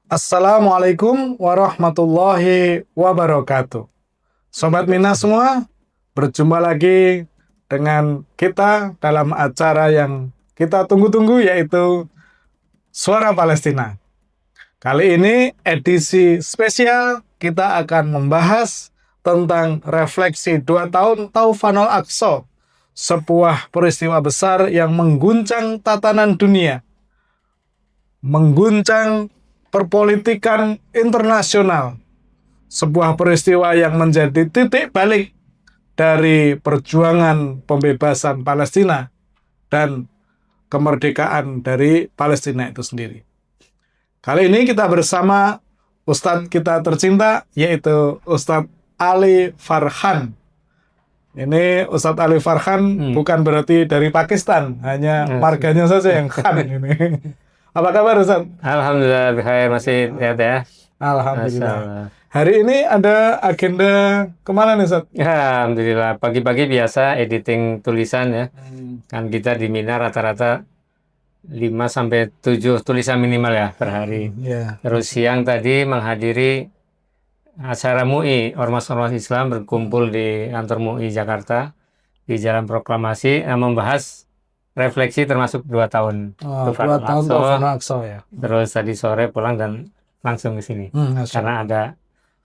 Assalamualaikum warahmatullahi wabarakatuh. Sobat Mina semua, berjumpa lagi dengan kita dalam acara yang kita tunggu-tunggu, yaitu Suara Palestina. Kali ini edisi spesial, kita akan membahas tentang refleksi 2 tahun Taufanul Aqsa, sebuah peristiwa besar yang mengguncang tatanan dunia, mengguncang perpolitikan internasional, sebuah peristiwa yang menjadi titik balik dari perjuangan pembebasan Palestina dan kemerdekaan dari Palestina itu sendiri. Kali ini kita bersama Ustadz kita tercinta, yaitu Ustadz Ali Farhan. Ini Ustadz Ali Farhan bukan berarti dari Pakistan, hanya marganya saja yang Khan ini. Apa kabar Ustaz? Alhamdulillah, baik, masih sehat ya. Alhamdulillah. Hari ini ada agenda kemana nih Ustaz? Ya, alhamdulillah. Pagi-pagi biasa editing tulisan ya. Kan kita di Mina rata-rata 5-7 tulisan minimal ya per hari. Terus siang tadi menghadiri acara MUI, Ormas-Ormas Islam berkumpul di kantor MUI Jakarta di Jalan Proklamasi, membahas refleksi termasuk 2 tahun. 2 tahun Taufanul Aqsa ya. Terus tadi sore pulang dan langsung ke sini. Karena ada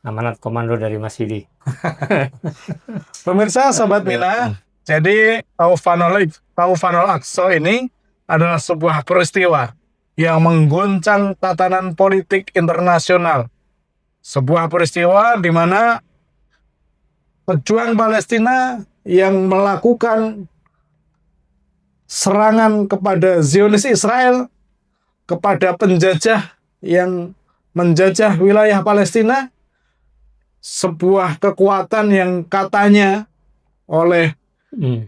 amanat komando dari Mas Yudi. Pemirsa Sobat Mina, jadi Taufanul Aqsa ini adalah sebuah peristiwa yang mengguncang tatanan politik internasional. Sebuah peristiwa di mana pejuang Palestina yang melakukan serangan kepada Zionis Israel, kepada penjajah yang menjajah wilayah Palestina, sebuah kekuatan yang katanya oleh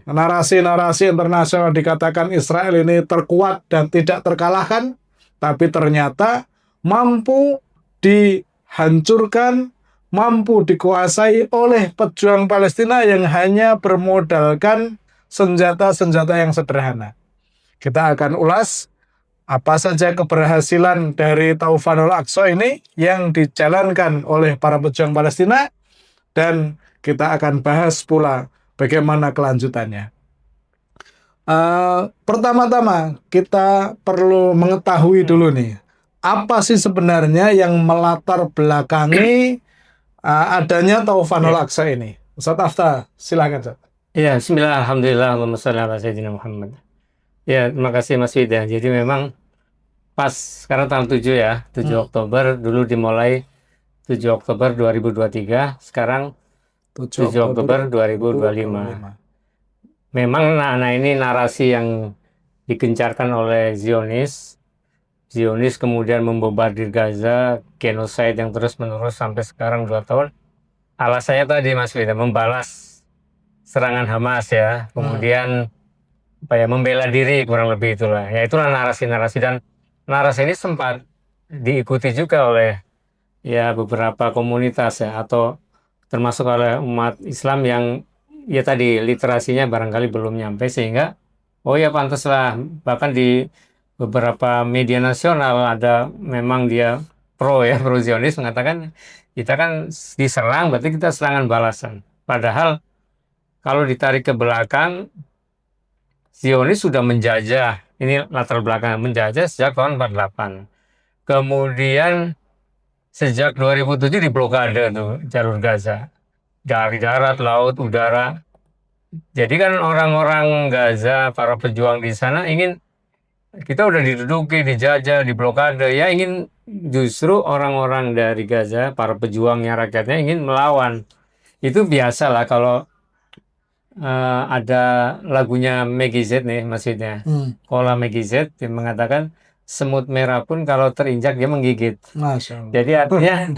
narasi-narasi internasional dikatakan Israel ini terkuat dan tidak terkalahkan, tapi ternyata mampu dihancurkan, mampu dikuasai oleh pejuang Palestina yang hanya bermodalkan senjata-senjata yang sederhana. Kita akan ulas apa saja keberhasilan dari Taufanul Aqsa ini yang dijalankan oleh para pejuang Palestina, dan kita akan bahas pula bagaimana kelanjutannya. Pertama-tama kita perlu mengetahui dulu nih, apa sih sebenarnya yang melatar belakangi adanya Taufanul Aqsa ini. Ustaz Afta, silakan Ustaz. Ya, bismillah, alhamdulillah, Allahumma sholli ala sayyidina Muhammad. Ya, terima kasih Mas Wida. Jadi memang pas sekarang tanggal 7 ya, 7 Oktober, dulu dimulai 7 Oktober 2023, sekarang 7 Oktober 2025. Memang ini narasi yang digencarkan oleh Zionis kemudian membombardir Gaza, genosida yang terus-menerus sampai sekarang 2 tahun. Alasannya tadi Mas Wida, membalas serangan Hamas ya, kemudian membela diri, kurang lebih itulah. Ya itulah narasi-narasi, dan narasi ini sempat diikuti juga oleh ya beberapa komunitas ya, atau termasuk oleh umat Islam yang ya tadi literasinya barangkali belum nyampe, sehingga oh ya pantaslah, bahkan di beberapa media nasional ada memang dia pro Zionis, mengatakan kita kan diserang berarti kita serangan balasan. Padahal kalau ditarik ke belakang, Zionis sudah menjajah, ini latar belakang, menjajah sejak tahun 48. Kemudian sejak 2007 diblokade tuh jalur Gaza, dari darat, laut, udara. Jadi kan orang-orang Gaza, para pejuang di sana ingin, kita udah diduduki, dijajah, diblokade, ya ingin justru orang-orang dari Gaza, para pejuangnya, rakyatnya ingin melawan. Itu biasalah kalau ada lagunya Maggie Z nih maksudnya. Kola Maggie Z dia mengatakan semut merah pun kalau terinjak dia menggigit. Masya Allah. Jadi artinya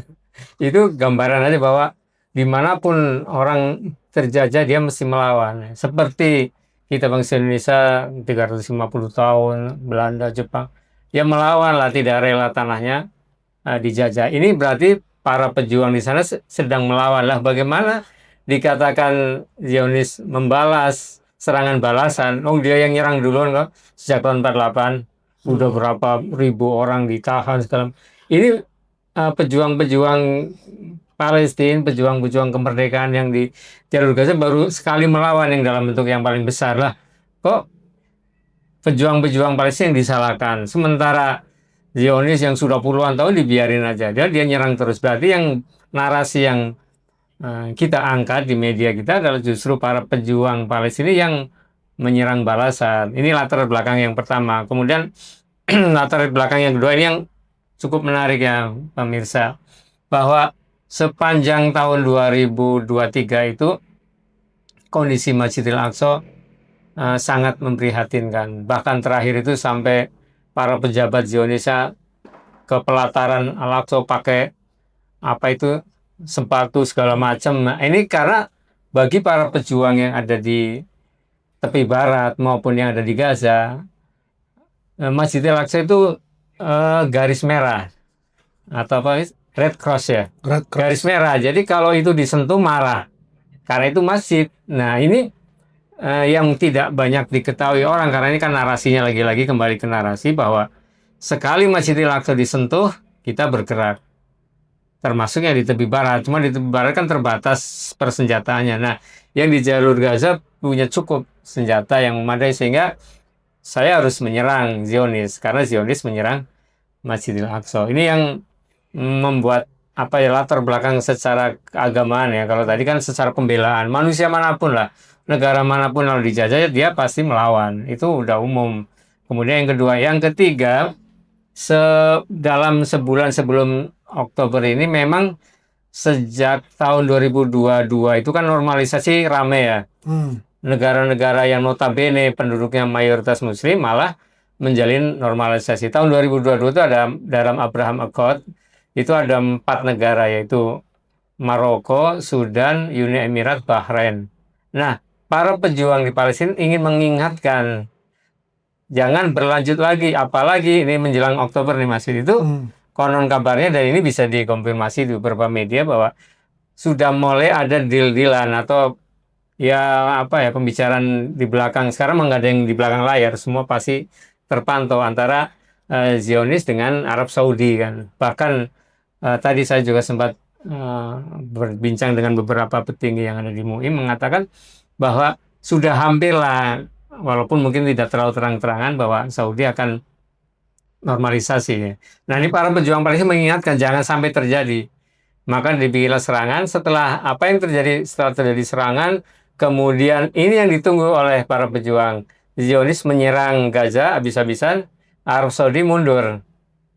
itu gambaran aja bahwa dimanapun orang terjajah dia mesti melawan. Seperti kita bangsa Indonesia 350 tahun, Belanda, Jepang, ya melawan lah, tidak rela tanahnya dijajah. Ini berarti para pejuang di sana sedang melawan lah. Bagaimana dikatakan Zionis membalas serangan balasan? Oh, dia yang nyerang duluan kok sejak tahun 48. Udah berapa ribu orang ditahan segala. Ini pejuang-pejuang Palestina, pejuang-pejuang kemerdekaan yang di jalur Gaza baru sekali melawan yang dalam bentuk yang paling besar lah. Kok pejuang-pejuang Palestina yang disalahkan, sementara Zionis yang sudah puluhan tahun dibiarin aja. Dia nyerang terus. Berarti yang narasi yang kita angkat di media kita adalah justru para pejuang Palestina yang menyerang balasan. Ini latar belakang yang pertama. Kemudian latar belakang yang kedua ini yang cukup menarik ya pemirsa, bahwa sepanjang tahun 2023 itu kondisi Masjidil Aqsa sangat memprihatinkan. Bahkan terakhir itu sampai para pejabat Zionisnya ke pelataran Al-Aqsa pakai apa itu sepatu segala macam. Nah, ini karena bagi para pejuang yang ada di tepi barat maupun yang ada di Gaza, Masjidil Aqsa itu garis merah atau apa? Red Cross ya. Red Cross. Garis merah. Jadi kalau itu disentuh marah. Karena itu masjid. Nah, ini yang tidak banyak diketahui orang karena ini kan narasinya lagi-lagi kembali ke narasi bahwa sekali Masjidil Aqsa disentuh, kita bergerak. Termasuk yang di tepi barat. Cuma di tepi barat kan terbatas persenjataannya. Nah, yang di jalur Gaza punya cukup senjata yang memadai sehingga saya harus menyerang Zionis karena Zionis menyerang Masjidil Aqsa. Ini yang membuat apa ya latar belakang secara keagamaan ya. Kalau tadi kan secara pembelaan manusia manapun lah, negara manapun kalau dijajah dia pasti melawan. Itu udah umum. Kemudian yang kedua, yang ketiga, dalam sebulan sebelum Oktober ini memang sejak tahun 2022 itu kan normalisasi rame ya. Negara-negara yang notabene penduduknya mayoritas muslim malah menjalin normalisasi. Tahun 2022 itu ada dalam Abraham Accord itu ada 4 negara yaitu Maroko, Sudan, Uni Emirat, Bahrain. Nah, para pejuang di Palestina ingin mengingatkan jangan berlanjut lagi, apalagi ini menjelang Oktober nih Mas itu konon kabarnya dan ini bisa dikonfirmasi di beberapa media bahwa sudah mulai ada deal-dealan atau ya apa ya pembicaraan di belakang. Sekarang nggak ada yang di belakang layar, semua pasti terpantau antara Zionis dengan Arab Saudi kan. Bahkan tadi saya juga sempat berbincang dengan beberapa petinggi yang ada di MUI mengatakan bahwa sudah hampir lah, walaupun mungkin tidak terlalu terang-terangan bahwa Saudi akan normalisasi. Nah ini para pejuang Palestina mengingatkan jangan sampai terjadi. Maka dibikinlah serangan. Setelah apa yang terjadi setelah terjadi serangan, kemudian ini yang ditunggu oleh para pejuang. Zionis menyerang Gaza habis-habisan, Arab Saudi mundur,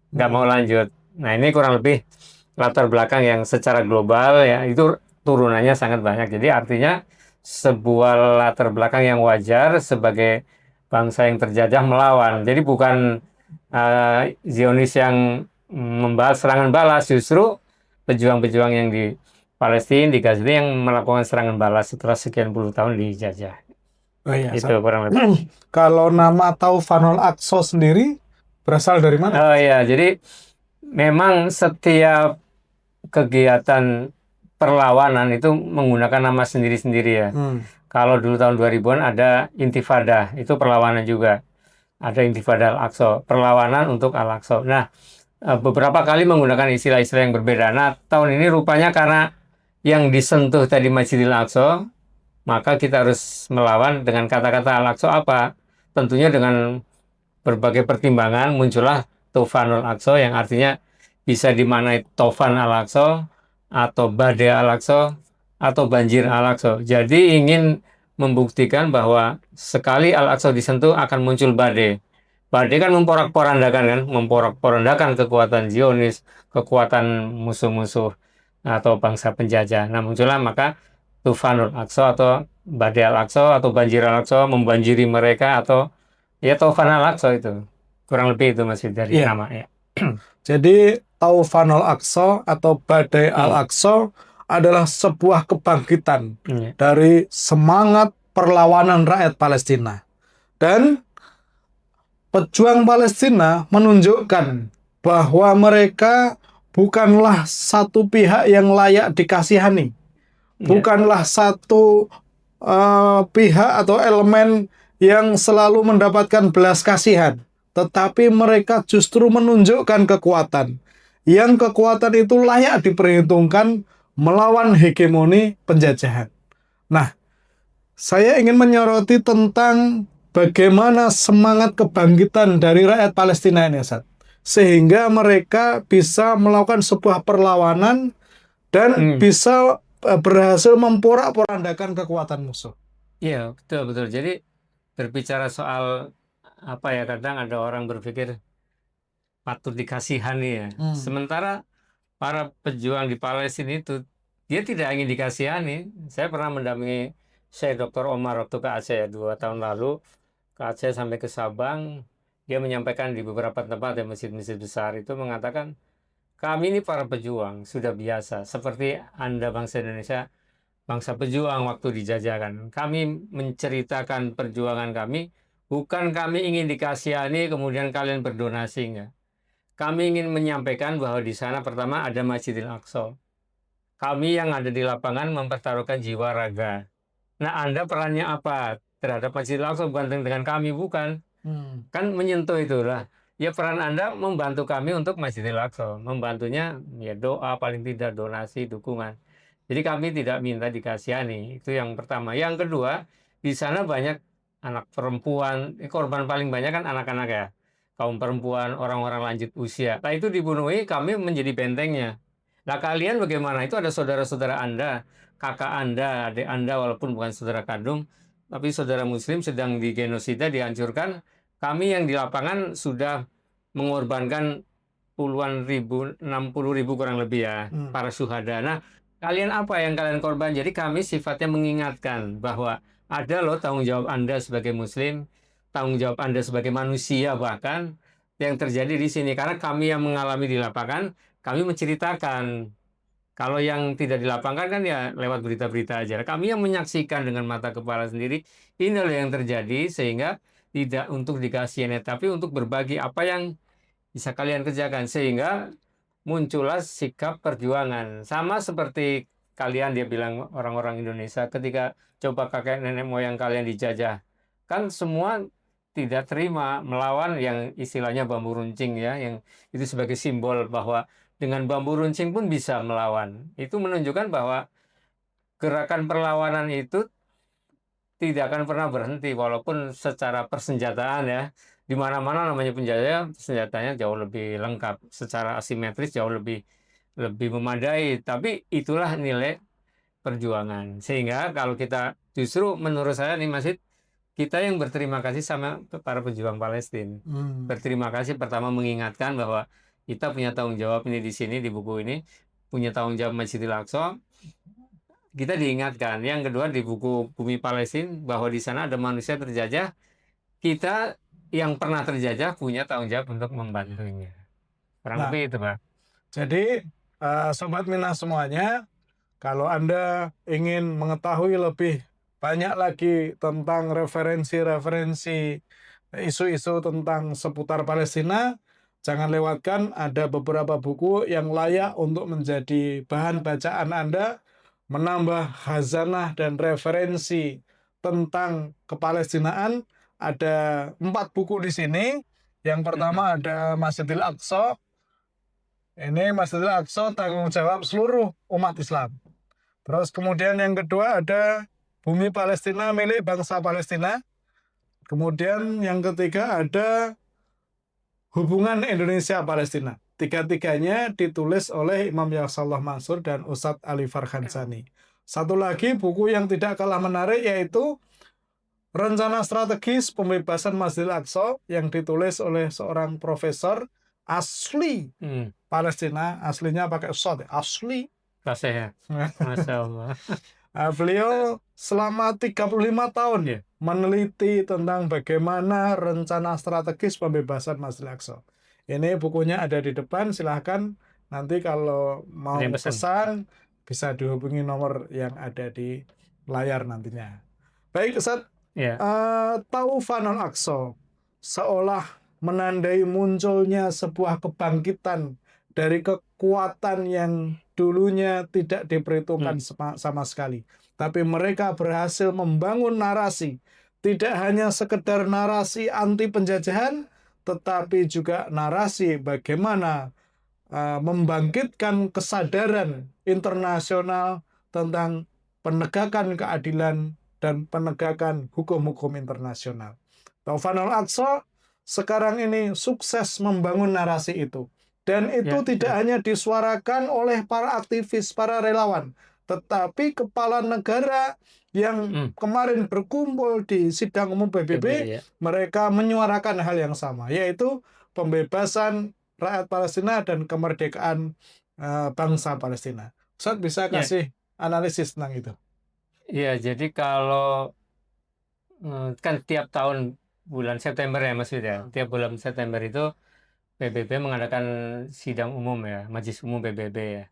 nggak mau lanjut. Nah ini kurang lebih latar belakang yang secara global ya itu turunannya sangat banyak. Jadi artinya sebuah latar belakang yang wajar sebagai bangsa yang terjajah melawan. Jadi bukan Zionis yang membahas serangan balas, justru pejuang-pejuang yang di Palestina, di Gaza yang melakukan serangan balas setelah sekian puluh tahun dijajah. Oh iya, Itu kurang lebih. Kalau nama Taufanul Aqsa sendiri berasal dari mana? Oh iya, jadi memang setiap kegiatan perlawanan itu menggunakan nama sendiri-sendiri ya. Kalau dulu tahun 2000-an ada Intifada, itu perlawanan juga. Ada Intifada Al-Aqsa, perlawanan untuk Al-Aqsa. Nah, beberapa kali menggunakan istilah-istilah yang berbeda. Nah, tahun ini rupanya karena yang disentuh tadi Masjidil Aqsa, maka kita harus melawan dengan kata-kata Al-Aqsa apa? Tentunya dengan berbagai pertimbangan muncullah Tufanul Aqsa yang artinya bisa dimaknai Tofan Al-Aqsa atau Badai Al-Aqsa atau banjir Al-Aqsa. Jadi ingin membuktikan bahwa sekali Al-Aqsa disentuh akan muncul badai. Badai kan memporak-porandakan kekuatan Zionis, kekuatan musuh-musuh atau bangsa penjajah. Nah muncullah maka Tufanul Aqsa atau Badai Al-Aqsa atau banjir Al-Aqsa membanjiri mereka atau ya Tufan Al-Aqsa itu. Kurang lebih itu masih dari nama ya. Jadi Taufanul Aqsa atau Badai Al-Aqsa adalah sebuah kebangkitan dari semangat perlawanan rakyat Palestina. Dan pejuang Palestina menunjukkan bahwa mereka bukanlah satu pihak yang layak dikasihani. Bukanlah satu pihak atau elemen yang selalu mendapatkan belas kasihan. Tetapi mereka justru menunjukkan kekuatan. yang kekuatan itu layak diperhitungkan melawan hegemoni penjajahan. Nah, saya ingin menyoroti tentang bagaimana semangat kebangkitan dari rakyat Palestina ini, Ustaz. Sehingga mereka bisa melakukan sebuah perlawanan dan bisa berhasil memporak-porandakan kekuatan musuh. Iya, betul betul. Jadi berbicara soal apa ya, kadang ada orang berpikir patut dikasihani ya. Sementara para pejuang di Palestina itu dia tidak ingin dikasihani. Saya pernah mendampingi Syekh Dr. Omar waktu ke Aceh ya, 2 tahun lalu ke Aceh sampai ke Sabang. Dia menyampaikan di beberapa tempat ya, masjid-masjid besar itu mengatakan kami ini para pejuang sudah biasa seperti Anda bangsa Indonesia, bangsa pejuang waktu dijajahkan. Kami menceritakan perjuangan kami, bukan kami ingin dikasihani kemudian kalian berdonasi enggak. Kami ingin menyampaikan bahwa di sana pertama ada Masjidil Aqsa. Kami yang ada di lapangan mempertaruhkan jiwa raga. Nah, Anda perannya apa terhadap Masjidil Aqsa? Bukan dengan kami, bukan. Kan menyentuh itulah. Ya peran Anda membantu kami untuk Masjidil Aqsa. Membantunya ya doa, paling tidak donasi, dukungan. Jadi kami tidak minta dikasihani. Itu yang pertama. Yang kedua, di sana banyak anak perempuan. Korban paling banyak kan anak-anak ya. Kaum perempuan, orang-orang lanjut usia. Nah itu dibunuhi, kami menjadi bentengnya. Nah kalian bagaimana? Itu ada saudara-saudara Anda, kakak Anda, adik Anda walaupun bukan saudara kandung, tapi saudara muslim sedang digenosida, dihancurkan. Kami yang di lapangan sudah mengorbankan puluhan ribu, 60 ribu kurang lebih ya, para syuhada. Nah, kalian apa yang kalian korban? Jadi kami sifatnya mengingatkan bahwa ada loh tanggung jawab Anda sebagai muslim, tanggung jawab Anda sebagai manusia bahkan yang terjadi di sini. Karena kami yang mengalami di lapangan, kami menceritakan. Kalau yang tidak di lapangan kan ya lewat berita-berita aja. Kami yang menyaksikan dengan mata kepala sendiri, ini loh yang terjadi sehingga tidak untuk dikasihani, tapi untuk berbagi apa yang bisa kalian kerjakan sehingga muncullah sikap perjuangan. Sama seperti kalian, dia bilang orang-orang Indonesia ketika coba kakek nenek moyang kalian dijajah. Kan semua tidak terima melawan yang istilahnya bambu runcing ya, yang itu sebagai simbol bahwa dengan bambu runcing pun bisa melawan. Itu menunjukkan bahwa gerakan perlawanan itu tidak akan pernah berhenti walaupun secara persenjataan ya di mana-mana namanya penjajah senjatanya jauh lebih lengkap, secara asimetris jauh lebih lebih memadai, tapi itulah nilai perjuangan. Sehingga kalau kita justru menurut saya nih Mas Hid, kita yang berterima kasih sama para pejuang Palestina. Berterima kasih pertama mengingatkan bahwa kita punya tanggung jawab ini di sini di buku ini, punya tanggung jawab Masjidil Aqsa. Kita diingatkan. Yang kedua di buku Bumi Palestina bahwa di sana ada manusia terjajah. Kita yang pernah terjajah punya tanggung jawab untuk membantunya. Kurang Nah, lebih itu, Pak. jadi Sobat Minah semuanya, kalau Anda ingin mengetahui lebih banyak lagi tentang referensi-referensi isu-isu tentang seputar Palestina, jangan lewatkan ada beberapa buku yang layak untuk menjadi bahan bacaan Anda, menambah khazanah dan referensi tentang kepalestinaan. Ada 4 buku di sini. Yang pertama ada Masjidil Aqsa. Ini Masjidil Aqsa tanggung jawab seluruh umat Islam. Terus kemudian yang kedua ada Bumi Palestina milik bangsa Palestina. Kemudian yang ketiga ada Hubungan Indonesia-Palestina. Tiga-tiganya ditulis oleh Imam Yassallah Mansur dan Ustadz Ali Farkhanzani. Satu lagi buku yang tidak kalah menarik yaitu Rencana Strategis Pembebasan Masjidil Aqsa yang ditulis oleh seorang profesor asli Palestina, aslinya pakai shot, asli. Kasih ya. Masya Allah. Beliau selama 35 tahun ya meneliti tentang bagaimana rencana strategis pembebasan Masjidil Aqsa. Ini bukunya ada di depan, silahkan nanti kalau mau pesan bisa dihubungi nomor yang ada di layar nantinya. Baik, Ustaz. Taufanul Aqsa seolah menandai munculnya sebuah kebangkitan dari kekuatan yang dulunya tidak diperhitungkan sama sekali. Tapi mereka berhasil membangun narasi. Tidak hanya sekedar narasi anti penjajahan, tetapi juga narasi bagaimana membangkitkan kesadaran internasional tentang penegakan keadilan dan penegakan hukum-hukum internasional. Taufanul Aqsa sekarang ini sukses membangun narasi itu. Dan itu tidak hanya disuarakan oleh para aktivis, para relawan, tetapi kepala negara yang kemarin berkumpul di sidang umum PBB, mereka menyuarakan hal yang sama, yaitu pembebasan rakyat Palestina dan kemerdekaan bangsa Palestina. Ustaz bisa kasih analisis tentang itu? Iya, jadi kalau kan tiap tahun bulan September ya Mas Wid ya, tiap bulan September itu PBB mengadakan sidang umum ya, Majelis Umum PBB ya.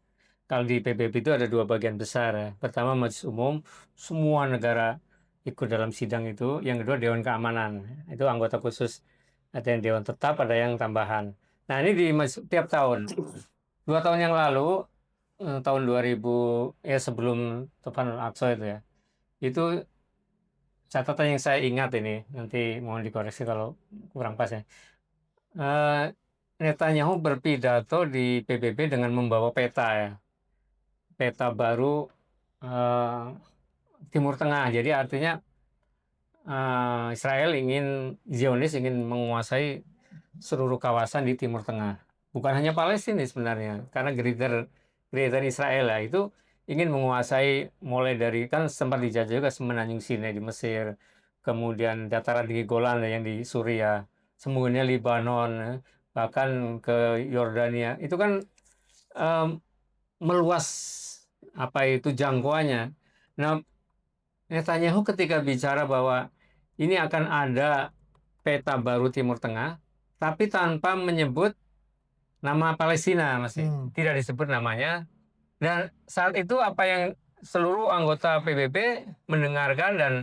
Kalau di PBB itu ada dua bagian besar ya. Pertama Majelis Umum, semua negara ikut dalam sidang itu. Yang kedua Dewan Keamanan, itu anggota khusus. Ada yang Dewan Tetap, ada yang tambahan. Nah ini di tiap tahun. 2 tahun yang lalu, tahun 2000, ya sebelum Taufanul Aqsa itu ya. Itu catatan yang saya ingat ini, nanti mohon dikoreksi kalau kurang pas ya. Netanyahu berpidato di PBB dengan membawa peta ya. Peta baru Timur Tengah. Jadi artinya Israel Zionis ingin menguasai seluruh kawasan di Timur Tengah. Bukan hanya Palestina sebenarnya, karena greater Israel ya, itu ingin menguasai mulai dari, kan sempat dijajah juga Semenanjung Sinai di Mesir, kemudian dataran tinggi Golan yang di Suriah, semuanya Lebanon, bahkan ke Yordania. Itu kan meluas jangkauannya. Nah, Netanyahu ketika bicara bahwa ini akan ada peta baru Timur Tengah, tapi tanpa menyebut nama Palestina, masih tidak disebut namanya. Dan saat itu apa yang seluruh anggota PBB mendengarkan dan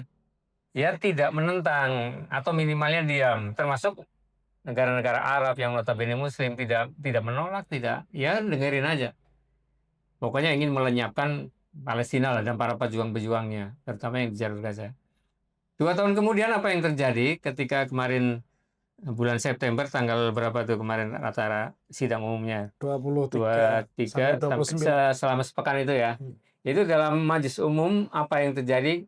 ya tidak menentang atau minimalnya diam, termasuk negara-negara Arab yang notabene Muslim tidak menolak, ya dengerin aja. Pokoknya ingin melenyapkan Palestina lah dan para pejuang-pejuangnya, terutama yang di jalur Gaza. 2 tahun kemudian apa yang terjadi ketika kemarin bulan September, tanggal berapa tuh kemarin rata-rata sidang umumnya? 23 sampai 29. Selama sepekan itu ya. Itu dalam majelis umum apa yang terjadi?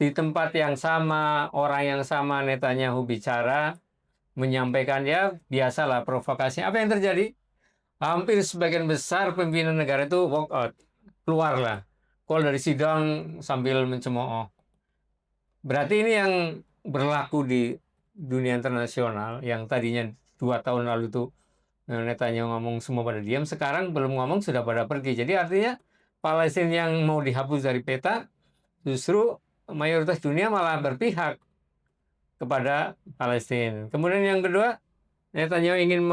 Di tempat yang sama, orang yang sama Netanyahu bicara, menyampaikan ya biasalah provokasi. Apa yang terjadi? Hampir sebagian besar pimpinan negara itu walk out, keluarlah, keluar dari sidang sambil mencemooh. Berarti ini yang berlaku di dunia internasional, yang tadinya 2 tahun lalu itu Netanyahu ngomong semua pada diam, sekarang belum ngomong sudah pada pergi. Jadi artinya Palestina yang mau dihapus dari peta, justru mayoritas dunia malah berpihak kepada Palestina. Kemudian yang kedua, Netanyahu ingin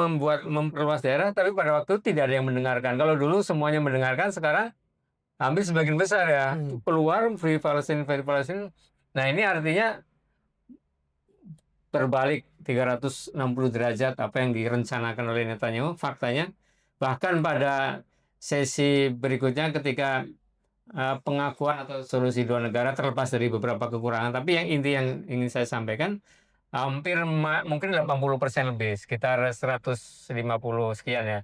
memperluas daerah, tapi pada waktu itu tidak ada yang mendengarkan. Kalau dulu semuanya mendengarkan, sekarang hampir sebagian besar ya keluar free Palestine. Nah ini artinya berbalik 360 derajat apa yang direncanakan oleh Netanyahu. Faktanya bahkan pada sesi berikutnya ketika pengakuan atau solusi 2 negara, terlepas dari beberapa kekurangan, tapi yang inti yang ingin saya sampaikan, hampir mungkin 80% lebih, sekitar 150 sekian ya,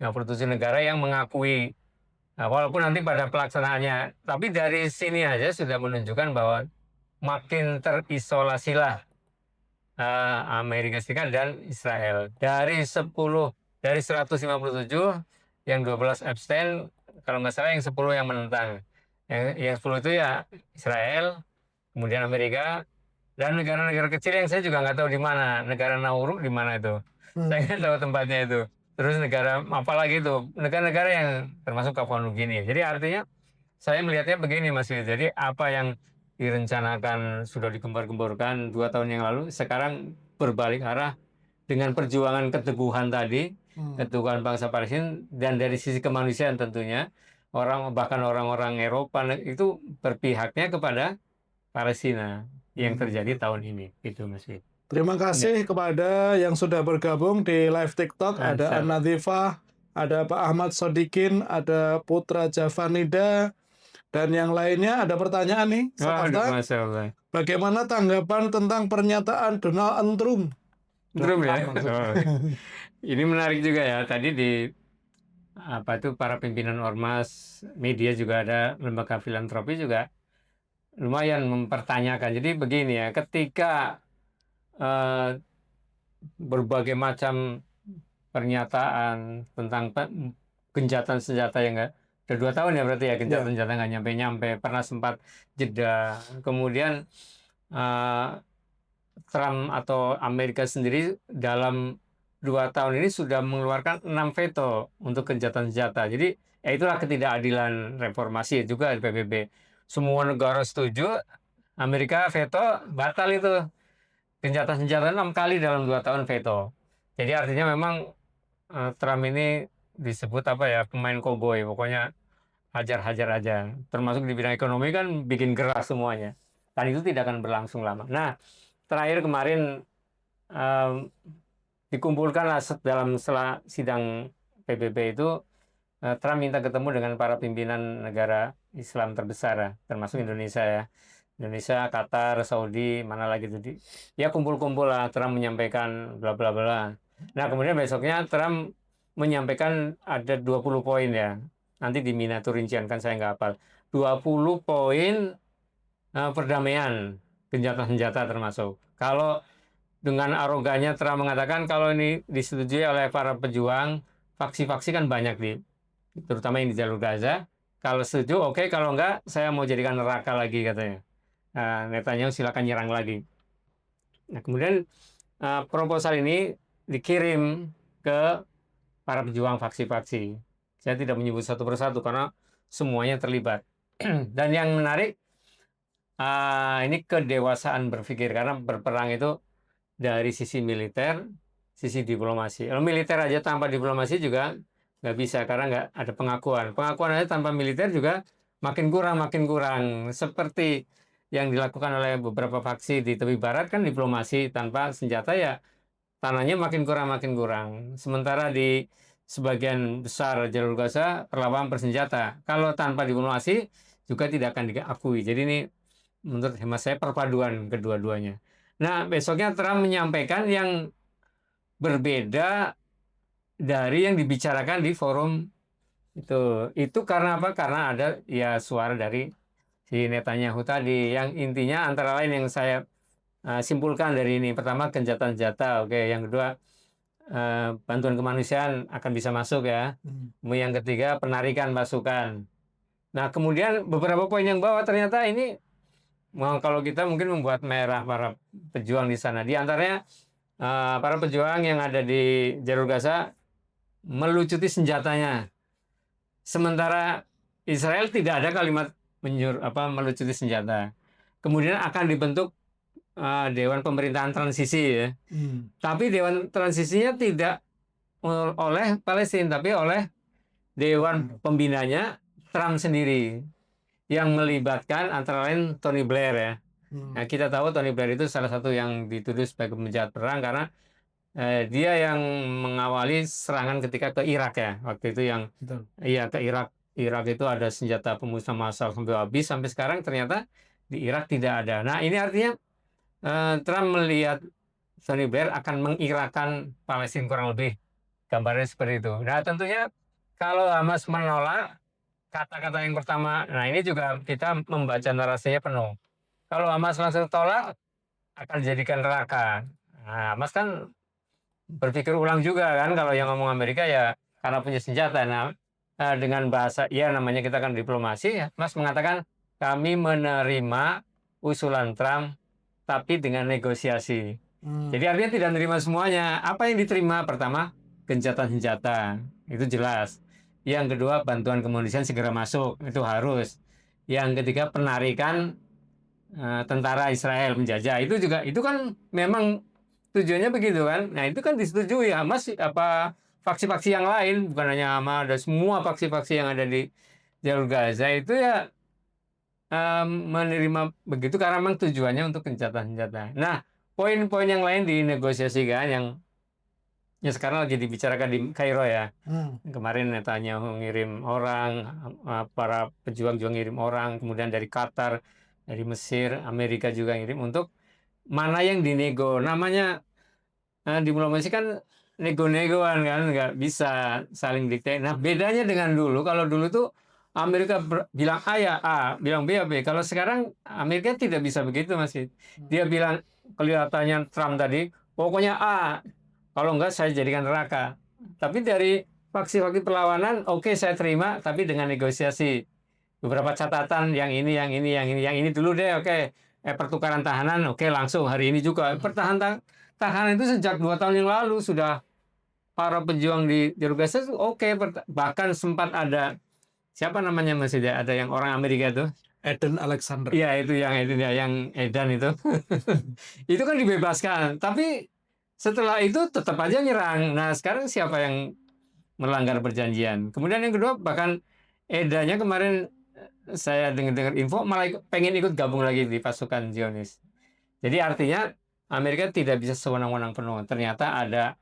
57 negara yang mengakui, walaupun nanti pada pelaksanaannya, tapi dari sini aja sudah menunjukkan bahwa makin terisolasilah Amerika Serikat dan Israel. Dari 157, yang 12 abstain, kalau nggak salah yang 10 yang menentang. Yang 10 itu ya Israel, kemudian Amerika, dan negara-negara kecil yang saya juga nggak tahu di mana. Negara Nauru di mana itu. Saya nggak tahu tempatnya itu. Terus negara apa lagi itu? Negara-negara yang termasuk Papua Nugini. Jadi artinya saya melihatnya begini Mas Wid. Jadi apa yang direncanakan sudah digembar-gemborkan 2 tahun yang lalu, sekarang berbalik arah dengan perjuangan keteguhan tadi, keteguhan bangsa Palestina, dan dari sisi kemanusiaan tentunya, bahkan orang-orang Eropa itu berpihaknya kepada Palestina yang terjadi tahun ini, gitu Mas Wid. Terima kasih kepada yang sudah bergabung di live TikTok. Ada An-Nadhifah, ada Pak Ahmad Sodikin, ada Putra Javanida, dan yang lainnya. Ada pertanyaan nih, bagaimana tanggapan tentang pernyataan Donald Trump? Ya? Ini menarik juga ya. Tadi di apa itu para pimpinan ormas, media juga ada, lembaga filantropi juga lumayan mempertanyakan. Jadi begini ya, ketika eh, berbagai macam pernyataan tentang gencatan senjata yang enggak udah 2 tahun ya berarti ya gencatan Ya. senjata nggak nyampe-nyampe, pernah sempat jeda. Kemudian eh, Trump atau Amerika sendiri dalam 2 tahun ini sudah mengeluarkan 6 veto untuk gencatan senjata. Jadi ya itulah ketidakadilan reformasi juga di PBB. Semua negara setuju, Amerika veto, batal itu gencatan senjata 6 kali dalam 2 tahun veto. Jadi artinya memang Trump ini disebut apa ya pemain koboi, pokoknya hajar-hajar aja. Termasuk di bidang ekonomi kan bikin gerak semuanya. Dan itu tidak akan berlangsung lama. Nah, terakhir kemarin em, dikumpulkanlah dalam sidang PBB itu Trump minta ketemu dengan para pimpinan negara Islam terbesar ya, termasuk Indonesia ya. Indonesia, Qatar, Saudi, mana lagi tuh ya kumpul-kumpul lah Trump menyampaikan bla bla bla. Nah, kemudian besoknya Trump menyampaikan ada 20 poin ya. Nanti di miniatur rincian kan saya nggak hafal. 20 poin perdamaian, gencatan senjata termasuk. Kalau dengan arogannya Trump mengatakan kalau ini disetujui oleh para pejuang, faksi-faksi kan banyak terutama yang di jalur Gaza. Kalau setuju, oke. Kalau enggak, saya mau jadikan neraka lagi katanya. Netanyahu silakan nyerang lagi. Nah, kemudian proposal ini dikirim ke para pejuang faksi-faksi. Saya tidak menyebut satu persatu karena semuanya terlibat. Dan yang menarik, ini kedewasaan berpikir karena berperang itu dari sisi militer, sisi diplomasi. Kalau militer aja tanpa diplomasi juga nggak bisa karena nggak ada pengakuan. Pengakuan aja tanpa militer juga makin kurang, makin kurang. Seperti yang dilakukan oleh beberapa faksi di tepi barat kan diplomasi tanpa senjata ya tanahnya makin kurang, makin kurang. Sementara di sebagian besar jalur Gaza perlawanan bersenjata. Kalau tanpa diplomasi juga tidak akan diakui. Jadi ini menurut hemat saya perpaduan kedua-duanya. Nah, besoknya Trump menyampaikan yang berbeda dari yang dibicarakan di forum itu. Itu karena apa? Karena ada ya suara dari si Netanyahu tadi yang intinya antara lain yang saya simpulkan dari ini. Pertama, gencatan senjata. Oke, yang kedua bantuan kemanusiaan akan bisa masuk ya. Yang ketiga, penarikan pasukan. Nah, kemudian beberapa poin yang bawah ternyata ini kalau kita mungkin membuat merah para pejuang di sana. Di antaranya para pejuang yang ada di jalur Gaza melucuti senjatanya. Sementara Israel tidak ada kalimat melucuti senjata. Kemudian akan dibentuk Dewan Pemerintahan Transisi ya. Tapi Dewan Transisinya tidak oleh Palestina, tapi oleh Dewan Pembinanya Trump sendiri yang melibatkan antara lain Tony Blair ya. Nah, kita tahu Tony Blair itu salah satu yang dituduh sebagai penjahat perang karena dia yang mengawali serangan ketika ke Irak ya. Waktu itu yang iya ke Irak. Irak itu ada senjata pemusnah massal sampai habis, sampai sekarang ternyata di Irak tidak ada. Nah, ini artinya Trump melihat Tony Blair akan mengirakan Palestina kurang lebih. Gambarnya seperti itu. Nah, tentunya kalau Hamas menolak kata-kata yang pertama, nah ini juga kita membaca narasinya penuh. Kalau Hamas langsung tolak, akan dijadikan neraka. Nah, Hamas kan berpikir ulang juga kan, kalau yang ngomong Amerika ya karena punya senjata. Nah, dengan bahasa, ya namanya kita kan diplomasi, ya, Hamas mengatakan kami menerima usulan Trump, tapi dengan negosiasi. Jadi artinya tidak menerima semuanya. Apa yang diterima? Pertama, gencatan senjata. Itu jelas. Yang kedua, bantuan kemanusiaan segera masuk. Itu harus. Yang ketiga, penarikan tentara Israel menjajah. Itu juga, itu kan memang tujuannya begitu kan. Nah, itu kan disetujui Hamas apa faksi-faksi yang lain, bukan hanya Hamas, ada semua faksi-faksi yang ada di jalur Gaza itu ya menerima begitu karena memang tujuannya untuk gencatan senjata. Nah, poin-poin yang lain dinegosiasikan yang sekarang lagi dibicarakan di Kairo ya. Kemarin Netanyahu ngirim orang, para pejuang juga ngirim orang, kemudian dari Qatar, dari Mesir, Amerika juga ngirim untuk mana yang dinego. Namanya diplomasi kan nego-negoan kan, nggak bisa saling dikte. Nah, bedanya dengan dulu, kalau dulu tuh Amerika bilang A ya A, bilang B ya B. Kalau sekarang Amerika tidak bisa begitu masih. Dia bilang kelihatannya Trump tadi, pokoknya A. Kalau enggak saya jadikan neraka. Tapi dari faksi-faksi perlawanan, oke saya terima, tapi dengan negosiasi. Beberapa catatan yang ini, yang ini, yang ini, yang ini dulu deh, oke. Pertukaran tahanan, oke langsung hari ini juga. Tahanan itu sejak 2 tahun yang lalu sudah para pejuang di Gaza itu oke. Bahkan sempat ada siapa namanya masih ada yang orang Amerika tuh. Eden Alexander. Iya itu ya, yang Edan itu. Itu kan dibebaskan. Tapi setelah itu tetap aja nyerang. Nah sekarang siapa yang melanggar perjanjian? Kemudian yang kedua bahkan Edannya kemarin saya dengar info malah pengen ikut gabung lagi di pasukan Zionis. Jadi artinya Amerika tidak bisa sewenang-wenang penuh. Ternyata ada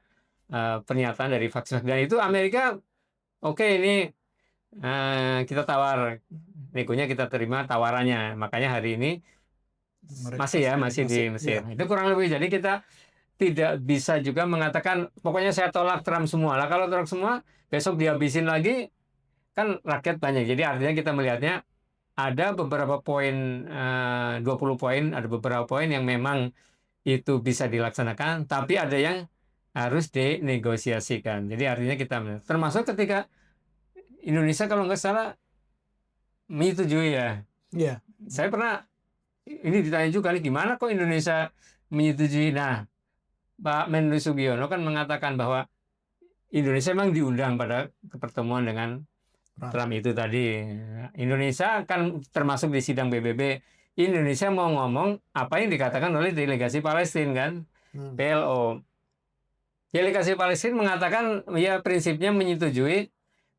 pernyataan dari faksi dan itu Amerika oke, ini kita tawar, negonya kita terima tawarannya. Makanya hari ini masih di Mesir. Iya. Itu kurang lebih. Jadi kita tidak bisa juga mengatakan pokoknya saya tolak Trump semua. Lah kalau tolak semua besok dihabisin lagi kan rakyat banyak. Jadi artinya kita melihatnya ada beberapa poin 20 poin, ada beberapa poin yang memang itu bisa dilaksanakan, tapi ada yang harus dinegosiasikan. Jadi artinya kita termasuk ketika Indonesia kalau nggak salah menyetujui ya. Iya. Saya pernah ini ditanya juga nih gimana kok Indonesia menyetujui. Nah, Pak Menlu Sugiono kan mengatakan bahwa Indonesia memang diundang pada pertemuan dengan Trump itu tadi. Indonesia kan termasuk di sidang PBB. Indonesia mau ngomong apa yang dikatakan oleh delegasi Palestina kan, PLO. Delegasi Palestina mengatakan ya prinsipnya menyetujui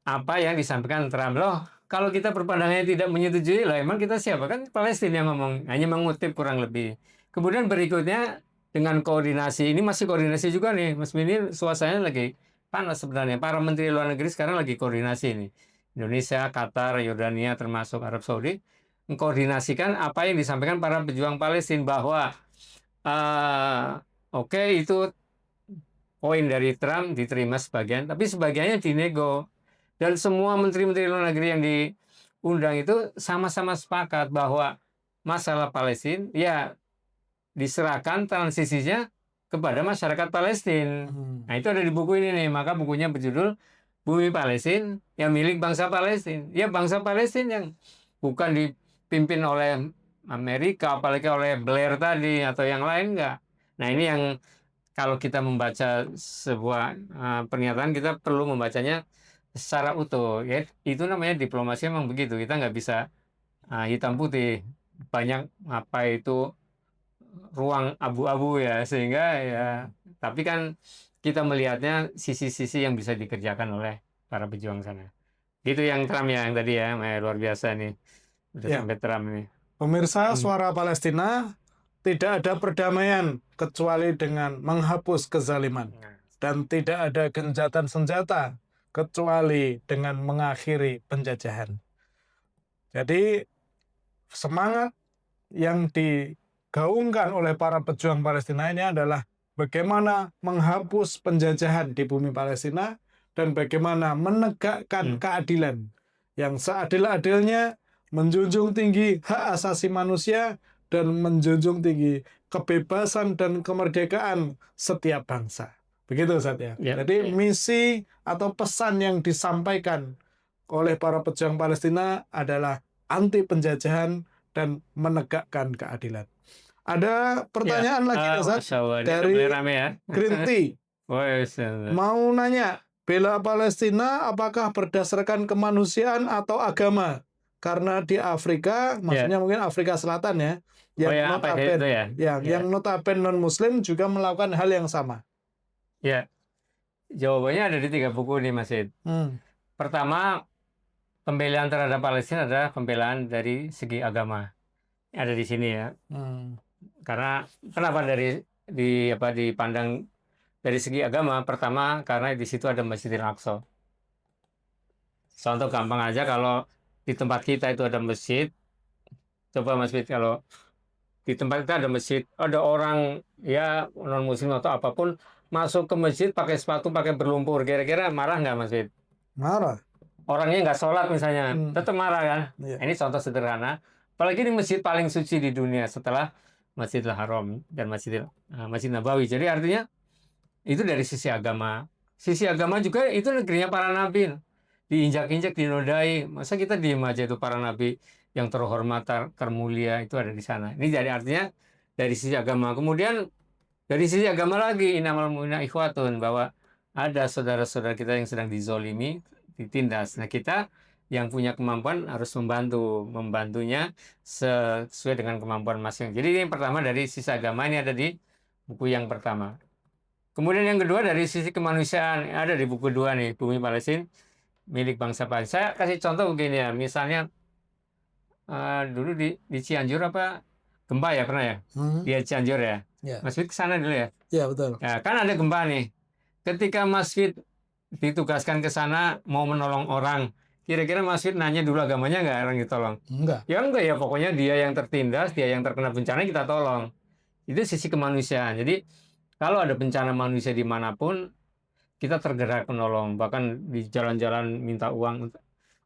apa yang disampaikan Trump. Loh, kalau kita berpandangannya tidak menyetujui, lah emang kita siapa? Kan Palestina yang ngomong, hanya mengutip kurang lebih. Kemudian berikutnya dengan koordinasi, ini masih koordinasi juga nih, Mas Mini, suasananya lagi panas sebenarnya. Para menteri luar negeri sekarang lagi koordinasi nih. Indonesia, Qatar, Yordania, termasuk Arab Saudi, mengkoordinasikan apa yang disampaikan para pejuang Palestina bahwa oke, itu poin dari Trump diterima sebagian, tapi sebagiannya dinego. Dan semua menteri-menteri luar negeri yang diundang itu sama-sama sepakat bahwa masalah Palestina ya diserahkan transisinya kepada masyarakat Palestina. Nah itu ada di buku ini nih, maka bukunya berjudul Bumi Palestina yang milik bangsa Palestina. Ya bangsa Palestina yang bukan dipimpin oleh Amerika, apalagi oleh Blair tadi atau yang lain enggak. Nah ini yang kalau kita membaca sebuah pernyataan kita perlu membacanya secara utuh. Ya itu namanya diplomasi memang begitu. Kita nggak bisa hitam putih. Banyak apa itu ruang abu-abu ya sehingga ya. Tapi kan kita melihatnya sisi-sisi yang bisa dikerjakan oleh para pejuang sana. Itu yang Trump ya, yang tadi ya, luar biasa nih. Udah Ya. sampai Trump nih. Pemirsa, suara Palestina tidak ada perdamaian kecuali dengan menghapus kezaliman. Dan tidak ada gencatan senjata kecuali dengan mengakhiri penjajahan. Jadi, semangat yang digaungkan oleh para pejuang Palestina ini adalah bagaimana menghapus penjajahan di bumi Palestina dan bagaimana menegakkan keadilan yang seadil-adilnya, menjunjung tinggi hak asasi manusia dan menjunjung tinggi kebebasan dan kemerdekaan setiap bangsa. Begitu Ustaz ya. Ya. Jadi misi atau pesan yang disampaikan oleh para pejuang Palestina adalah anti penjajahan dan menegakkan keadilan. Ada pertanyaan lagi Ustaz dari rame ya. Green Tea. Mau nanya, bela Palestina apakah berdasarkan kemanusiaan atau agama? Karena di Afrika, maksudnya mungkin Afrika Selatan ya, yang notabene yang notabene non-Muslim juga melakukan hal yang sama. Ya, jawabannya ada di 3 buku nih Mas Id. Pertama, pembelaan terhadap Palestina adalah pembelaan dari segi agama. Ada di sini ya. Karena kenapa dipandang dari segi agama? Pertama, karena di situ ada Masjidil Aqsa. Contoh gampang aja, kalau di tempat kita itu ada masjid. Coba Mas Fit, kalau di tempat kita ada masjid, ada orang ya non muslim atau apapun masuk ke masjid pakai sepatu, pakai berlumpur, kira-kira marah nggak Mas Fit? Marah. Orangnya nggak sholat misalnya, tetap marah kan? Iya. Ini contoh sederhana. Apalagi di masjid paling suci di dunia setelah Masjidil Haram dan Masjid Nabawi. Jadi artinya itu dari sisi agama. Sisi agama juga itu negerinya para nabi. Diinjak-injak, dinodai. Masa kita diem aja itu para nabi yang terhormat, termulia itu ada di sana. Ini jadi artinya dari sisi agama. Kemudian dari sisi agama lagi, innamal mu'minuna ikhwatun, bahwa ada saudara-saudara kita yang sedang dizolimi, ditindas. Nah, kita yang punya kemampuan harus membantunya sesuai dengan kemampuan masing. Jadi ini yang pertama dari sisi agama, ini ada di buku yang pertama. Kemudian yang kedua dari sisi kemanusiaan, ada di buku kedua nih, Bumi Palestina milik bangsa Palestina. Saya kasih contoh begini ya, misalnya dulu di Cianjur apa gempa ya pernah ya? Di Cianjur ya. Ya. Mas Fit kesana dulu ya? Ya, betul. Ya, kan ada gempa nih. Ketika Mas Fit ditugaskan ke sana mau menolong orang, kira-kira Mas Fit nanya dulu agamanya nggak orang ditolong? Enggak. Ya enggak ya, pokoknya dia yang tertindas, dia yang terkena bencana kita tolong. Itu sisi kemanusiaan. Jadi kalau ada bencana manusia dimanapun, kita tergerak menolong. Bahkan di jalan-jalan minta uang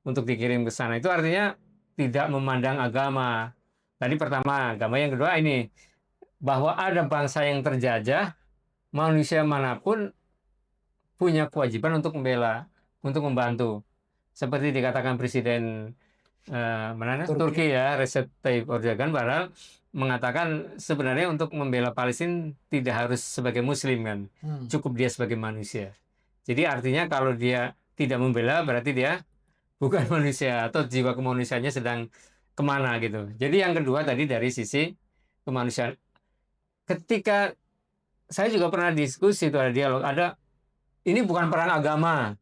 untuk dikirim ke sana. Itu artinya tidak memandang agama. Tadi pertama, agama. Yang kedua ini, bahwa ada bangsa yang terjajah, manusia manapun punya kewajiban untuk membela, untuk membantu. Seperti dikatakan Presiden Turki ya, Recep Tayyip Erdogan, padahal mengatakan sebenarnya untuk membela Palestina tidak harus sebagai Muslim kan, cukup dia sebagai manusia. Jadi artinya kalau dia tidak membela berarti dia bukan manusia atau jiwa kemanusiaannya sedang kemana gitu. Jadi yang kedua tadi dari sisi kemanusiaan. Ketika saya juga pernah diskusi itu ada dialog, ini bukan perang agama,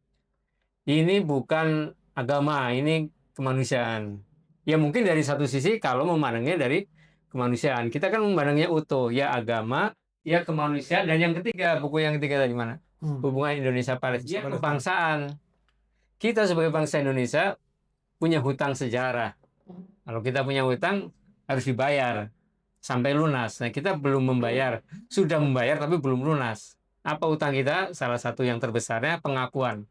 ini bukan agama, ini kemanusiaan. Ya mungkin dari satu sisi kalau memandangnya dari kemanusiaan, kita kan memandangnya utuh, ya agama, ya kemanusiaan, dan yang ketiga, buku yang ketiga tadi mana? Hubungan Indonesia Palestina, kebangsaan. Kita sebagai bangsa Indonesia punya hutang sejarah. Kalau kita punya hutang harus dibayar sampai lunas. Nah, kita belum membayar, sudah membayar tapi belum lunas. Apa hutang kita? Salah satu yang terbesarnya pengakuan.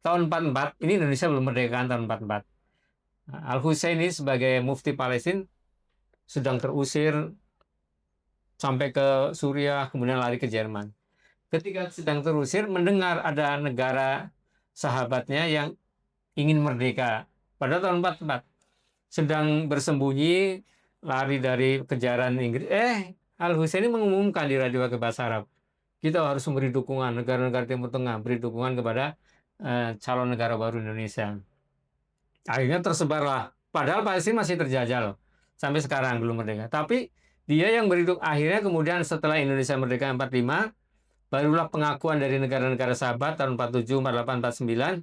Tahun 44, ini Indonesia belum merdeka tahun 44. Nah, Al-Husaini sebagai mufti Palestina sedang terusir sampai ke Suriah, kemudian lari ke Jerman. Ketika sedang terusir, mendengar ada negara sahabatnya yang ingin merdeka. Pada tahun 44, sedang bersembunyi, lari dari kejaran Inggris. Al-Husaini mengumumkan di radio ke bahasa Arab, kita harus memberi dukungan, negara-negara Timur Tengah, beri dukungan kepada calon negara baru Indonesia. Akhirnya tersebarlah. Padahal Palestina masih terjajah loh. Sampai sekarang belum merdeka. Tapi dia yang berduk akhirnya kemudian setelah Indonesia merdeka 45, barulah pengakuan dari negara-negara sahabat tahun 47, 48, 49,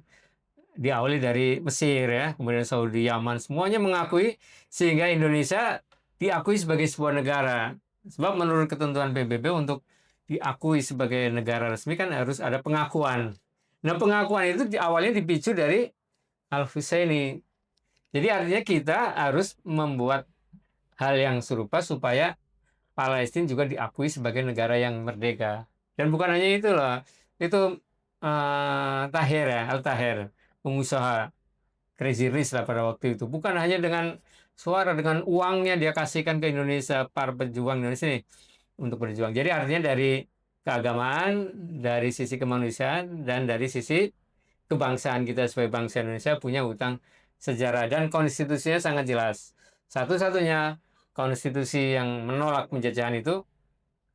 diawali dari Mesir ya, kemudian Saudi, Yaman, semuanya mengakui sehingga Indonesia diakui sebagai sebuah negara. Sebab menurut ketentuan PBB untuk diakui sebagai negara resmi kan harus ada pengakuan. Nah, pengakuan itu awalnya dipicu dari Al-Husaini. Jadi artinya kita harus membuat hal yang serupa supaya Palestina juga diakui sebagai negara yang merdeka. Dan bukan hanya itu loh, itu Taher ya, Al-Taher, pengusaha Crazy Rich lah pada waktu itu. Bukan hanya dengan suara, dengan uangnya dia kasihkan ke Indonesia, para pejuang Indonesia ini untuk berjuang. Jadi artinya dari keagamaan, dari sisi kemanusiaan, dan dari sisi kebangsaan kita sebagai bangsa Indonesia punya hutang sejarah. Dan konstitusinya sangat jelas. Satu-satunya konstitusi yang menolak penjajahan itu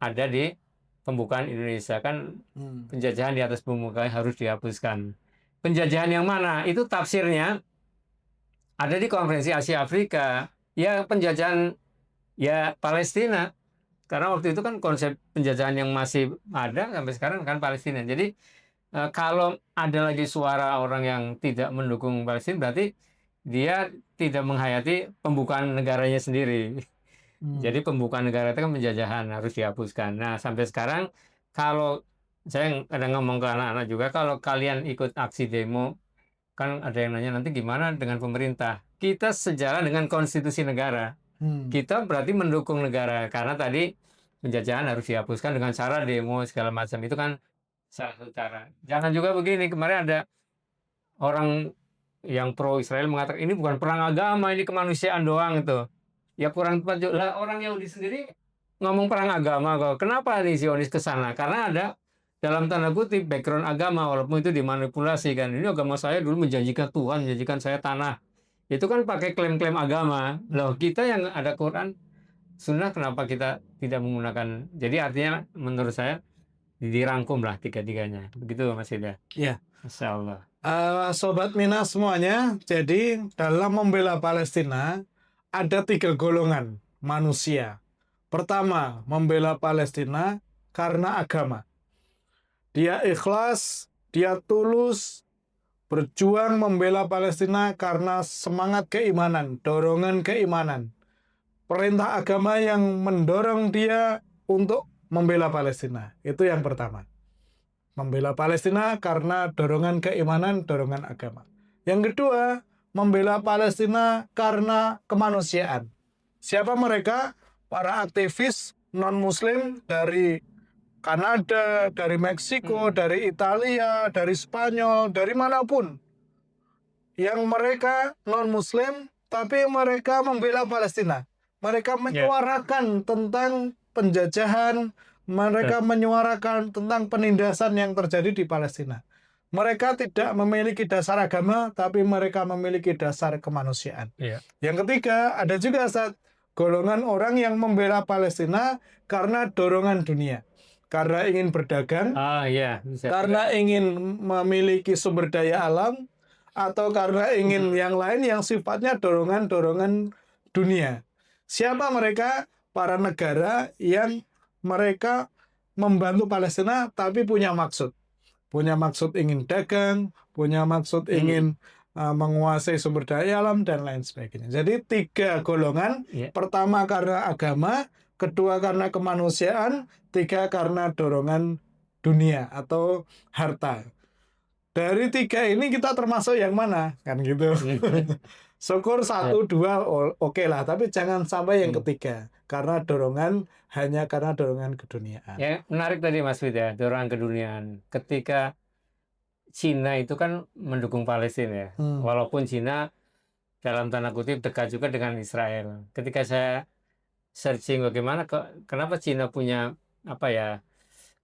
ada di pembukaan Indonesia. Kan penjajahan di atas bumi harus dihapuskan. Penjajahan yang mana? Itu tafsirnya ada di Konferensi Asia Afrika. Ya penjajahan ya Palestina. Karena waktu itu kan konsep penjajahan yang masih ada sampai sekarang kan Palestina. Jadi kalau ada lagi suara orang yang tidak mendukung Palestina, berarti dia tidak menghayati pembukaan negaranya sendiri. Jadi pembukaan negara itu kan penjajahan harus dihapuskan. Nah sampai sekarang kalau saya kadang ngomong ke anak-anak juga, kalau kalian ikut aksi demo, kan ada yang nanya nanti gimana dengan pemerintah. Kita sejalan dengan konstitusi negara. Kita berarti mendukung negara karena tadi penjajahan harus dihapuskan dengan cara demo segala macam. Itu kan salah satu cara. Jangan juga begini, kemarin ada orang yang pro Israel mengatakan ini bukan perang agama, ini kemanusiaan doang itu. Ya kurang tepat juga. Lah orang Yahudi sendiri ngomong perang agama kok. Kenapa nih Zionis ke sana? Karena ada dalam tanda kutip background agama, walaupun itu dimanipulasi kan. Ini agama saya dulu menjanjikan Tuhan, menjanjikan saya tanah. Itu kan pakai klaim-klaim agama. Loh, kita yang ada Quran, Sunnah, kenapa kita tidak menggunakan? Jadi artinya menurut saya dirangkum lah tiga-tiganya. Begitu Mas Ida. Ya. Masya Allah. Sobat Mina semuanya, jadi dalam membela Palestina ada 3 golongan manusia. Pertama, membela Palestina karena agama. Dia ikhlas, dia tulus, berjuang membela Palestina karena semangat keimanan, dorongan keimanan. Perintah agama yang mendorong dia untuk membela Palestina. Itu yang pertama. Membela Palestina karena dorongan keimanan, dorongan agama. Yang kedua, membela Palestina karena kemanusiaan. Siapa mereka? Para aktivis non-muslim dari Kanada, dari Meksiko, dari Italia, dari Spanyol, dari manapun. Yang mereka non-muslim, tapi mereka membela Palestina. Mereka menyuarakan tentang penjajahan, mereka menyuarakan tentang penindasan yang terjadi di Palestina. Mereka tidak memiliki dasar agama, tapi mereka memiliki dasar kemanusiaan. Yang ketiga, ada juga golongan orang yang membela Palestina karena dorongan dunia. Karena ingin berdagang, karena ingin memiliki sumber daya alam, atau karena ingin yang lain yang sifatnya dorongan-dorongan dunia. Siapa mereka? Para negara yang mereka membantu Palestina tapi punya maksud. Punya maksud ingin dagang, punya maksud ingin menguasai sumber daya alam dan lain sebagainya. Jadi 3 golongan. Pertama karena agama, kedua karena kemanusiaan, 3 karena dorongan dunia atau harta. Dari 3 ini kita termasuk yang mana? Kan gitu. Syukur 1, 2 oke lah, tapi jangan sampai yang ketiga. Karena hanya karena dorongan keduniaan. Ya, menarik tadi Mas Wid ya, dorongan keduniaan. Ketika Cina itu kan mendukung Palestina ya. Walaupun Cina dalam tanda kutip dekat juga dengan Israel. Ketika saya searching bagaimana kenapa Cina punya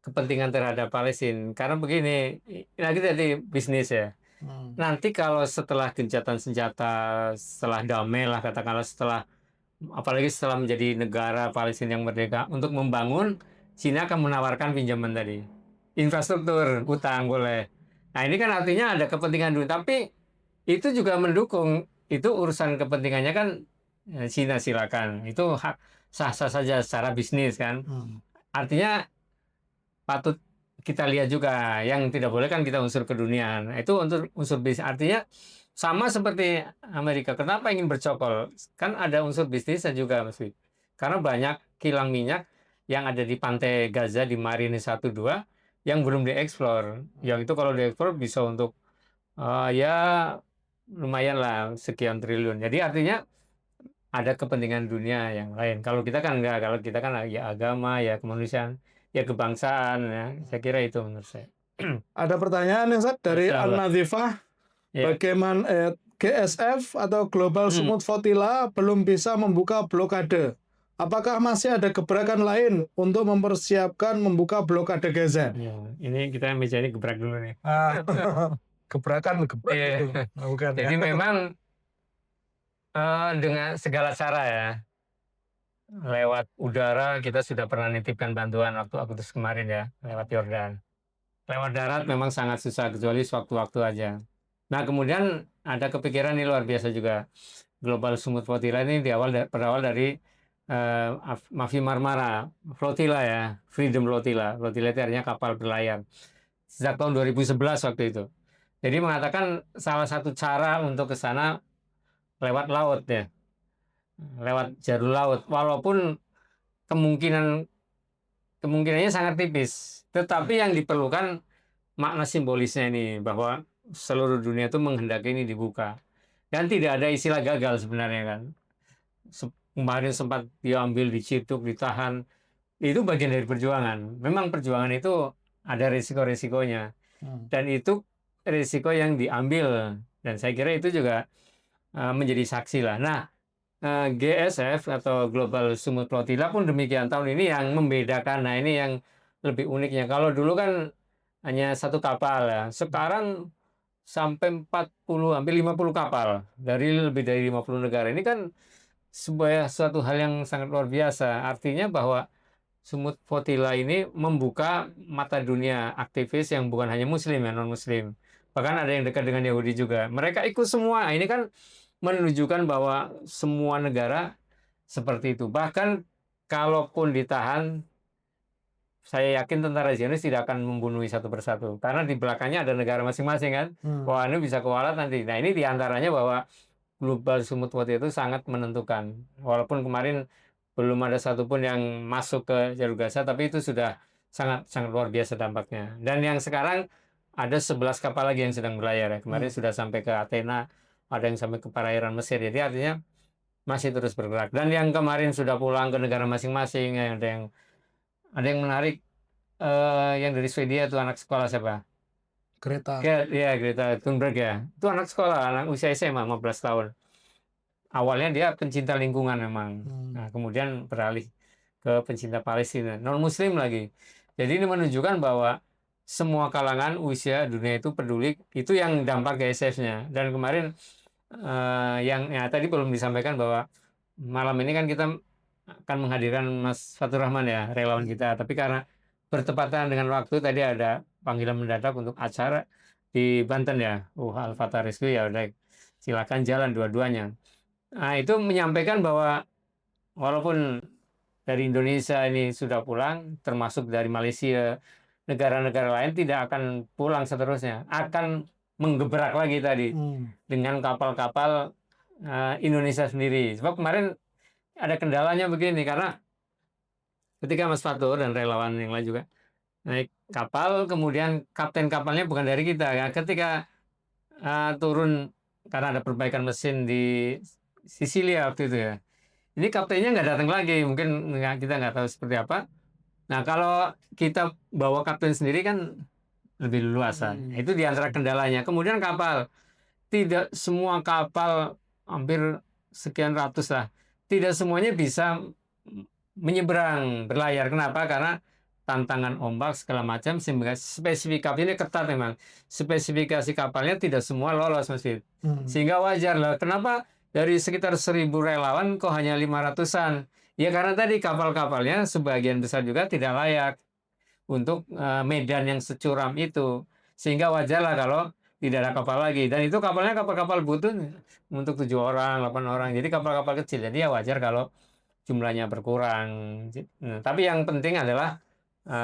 kepentingan terhadap Palestina. Karena begini, lagi tadi bisnis ya. Nanti kalau setelah gencatan senjata, setelah damai lah katakanlah, apalagi setelah menjadi negara Palestina yang merdeka, untuk membangun, Cina akan menawarkan pinjaman tadi. Infrastruktur, utang boleh. Nah ini kan artinya ada kepentingan dulu. Tapi itu juga mendukung, itu urusan kepentingannya kan Cina silakan. Itu sah-sah saja secara bisnis kan. Artinya patut kita lihat juga, yang tidak boleh kan kita unsur keduniaan. Itu unsur bisnis. Artinya sama seperti Amerika. Kenapa ingin bercokol? Kan ada unsur bisnisnya juga, Mas Wid. Karena banyak kilang minyak yang ada di pantai Gaza, di Marine 1-2, yang belum dieksplor. Yang itu kalau dieksplor bisa untuk lumayan lah sekian triliun. Jadi artinya ada kepentingan dunia yang lain. Kalau kita kan enggak. Kalau kita kan ya agama, ya kemanusiaan, ya kebangsaan, ya. Saya kira itu menurut saya. Ada pertanyaan yang dari Al-Nadhifah. Bagaimana GSF atau Global Smooth Flotilla belum bisa membuka blokade? Apakah masih ada gebrakan lain untuk mempersiapkan membuka blokade Gaza? Ini kita meja ini gebrak dulu nih. Gebrakan. Bukan, jadi memang dengan segala cara ya, lewat udara kita sudah pernah nitipkan bantuan waktu Agustus kemarin ya, lewat Yordan. Lewat darat memang sangat susah, kecuali sewaktu-waktu aja. Nah kemudian ada kepikiran ini luar biasa juga. Global Smooth Flotilla ini berawal dari Mafi Marmara Flotilla ya, Freedom Flotilla. Flotilla itu artinya kapal berlayar. Sejak tahun 2011 waktu itu. Jadi mengatakan salah satu cara untuk ke sana lewat laut ya, lewat jalur laut. Walaupun kemungkinannya sangat tipis, tetapi yang diperlukan makna simbolisnya ini, bahwa seluruh dunia itu menghendaki ini dibuka. Dan tidak ada istilah gagal sebenarnya kan. Kemarin sempat diambil, diciduk, ditahan, itu bagian dari perjuangan. Memang perjuangan itu ada risiko-risikonya, Hmm. dan itu risiko yang diambil, dan saya kira itu juga menjadi saksi lah. Nah, GSF atau Global Sumut Flotilla pun demikian tahun ini yang membedakan. Nah, ini yang lebih uniknya. Kalau dulu kan hanya satu kapal ya. Sekarang sampai 40 hampir 50 kapal dari lebih dari 50 negara. Ini kan suatu hal yang sangat luar biasa. Artinya bahwa Sumut Flotilla ini membuka mata dunia aktivis yang bukan hanya muslim ya, non muslim. Bahkan ada yang dekat dengan Yahudi juga. Mereka ikut semua. Ini kan menunjukkan bahwa semua negara seperti itu. Bahkan kalaupun ditahan, saya yakin tentara Zionis tidak akan membunuh satu persatu. Karena di belakangnya ada negara masing-masing kan. Wah, ini bisa kualat nanti. Nah, ini diantaranya bahwa Global Sumut Water itu sangat menentukan. Walaupun kemarin belum ada satupun yang masuk ke jalur Gaza, tapi itu sudah sangat sangat luar biasa dampaknya. Dan yang sekarang ada 11 kapal lagi yang sedang berlayar ya. Kemarin sudah sampai ke Athena, ada yang sampai ke perairan Mesir. Jadi artinya masih terus bergerak. Dan yang kemarin sudah pulang ke negara masing-masing, ada yang menarik, yang dari Swedia itu anak sekolah siapa? Greta. Greta Thunberg ya. Itu anak sekolah, anak usia SMA 15 tahun. Awalnya dia pencinta lingkungan memang. Nah, kemudian beralih ke pencinta Palestina. Non-Muslim lagi. Jadi ini menunjukkan bahwa semua kalangan usia dunia itu peduli. Itu yang dampak GSF-nya. Dan kemarin yang ya, tadi belum disampaikan bahwa malam ini kan kita akan menghadirkan Mas Fatur Rahman ya, relawan kita. Tapi karena bertepatan dengan waktu, tadi ada panggilan mendadak untuk acara di Banten ya. Al-Fatah Rescue ya udah, silakan jalan dua-duanya. Nah, itu menyampaikan bahwa walaupun dari Indonesia ini sudah pulang, termasuk dari Malaysia, negara-negara lain tidak akan pulang seterusnya, akan menggebrak lagi tadi dengan kapal-kapal Indonesia sendiri. Sebab kemarin ada kendalanya begini, karena ketika Mas Fatur dan relawan yang lain juga naik kapal, kemudian kapten kapalnya bukan dari kita. Ya. Ketika turun karena ada perbaikan mesin di Sisilia waktu itu ya. Ini kaptennya nggak datang lagi, mungkin kita nggak tahu seperti apa. Nah, kalau kita bawa kapten sendiri kan lebih leluasa. Itu di antara kendalanya. Kemudian kapal, tidak semua kapal, hampir sekian ratus lah, tidak semuanya bisa menyeberang, berlayar. Kenapa? Karena tantangan ombak segala macam, sehingga spesifikasinya ketat memang. Spesifikasi kapalnya tidak semua lolos, Mas Fit. Sehingga wajar lah. Kenapa dari sekitar 1.000 relawan kok hanya 500-an? Ya karena tadi kapal-kapalnya sebagian besar juga tidak layak untuk medan yang securam itu. Sehingga wajar lah kalau tidak ada kapal lagi. Dan itu kapalnya kapal-kapal butut untuk 7 orang, 8 orang. Jadi kapal-kapal kecil. Jadi ya wajar kalau jumlahnya berkurang. Nah, tapi yang penting adalah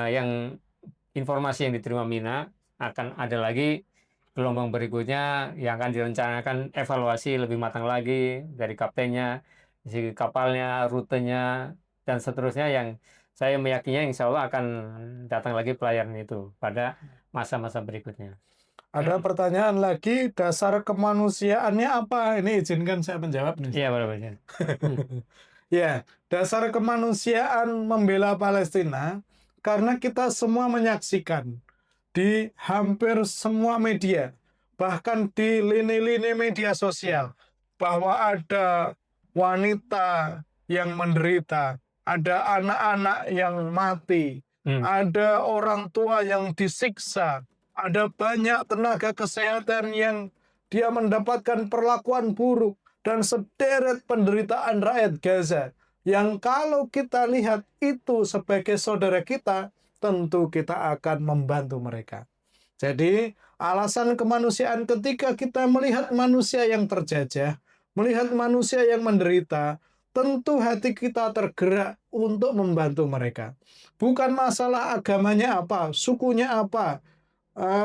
yang informasi yang diterima Mina, akan ada lagi gelombang berikutnya yang akan direncanakan evaluasi lebih matang lagi dari kaptennya, segi kapalnya, rutenya, dan seterusnya, yang saya meyakininya insya Allah akan datang lagi pelayaran itu pada masa-masa berikutnya. Ada pertanyaan lagi, dasar kemanusiaannya apa? Ini izinkan saya menjawab nih. Iya, benar-benar. Ya, dasar kemanusiaan membela Palestina karena kita semua menyaksikan di hampir semua media, bahkan di lini-lini media sosial, bahwa ada wanita yang menderita, ada anak-anak yang mati, ada orang tua yang disiksa, ada banyak tenaga kesehatan yang dia mendapatkan perlakuan buruk, dan sederet penderitaan rakyat Gaza yang kalau kita lihat itu sebagai saudara kita, tentu kita akan membantu mereka. Jadi, alasan kemanusiaan ketika kita melihat manusia yang terjajah, melihat manusia yang menderita, tentu hati kita tergerak untuk membantu mereka. Bukan masalah agamanya apa, sukunya apa,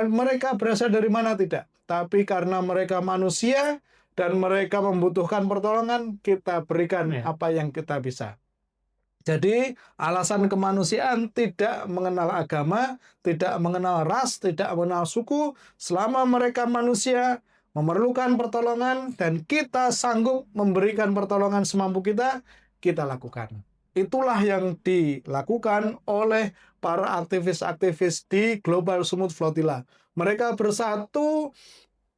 mereka berasal dari mana, tidak. Tapi karena mereka manusia dan mereka membutuhkan pertolongan, kita berikan apa yang kita bisa. Jadi, alasan kemanusiaan tidak mengenal agama, tidak mengenal ras, tidak mengenal suku. Selama mereka manusia, memerlukan pertolongan, dan kita sanggup memberikan pertolongan semampu kita, kita lakukan. Itulah yang dilakukan oleh para aktivis-aktivis di Global Sumut Flotilla. Mereka bersatu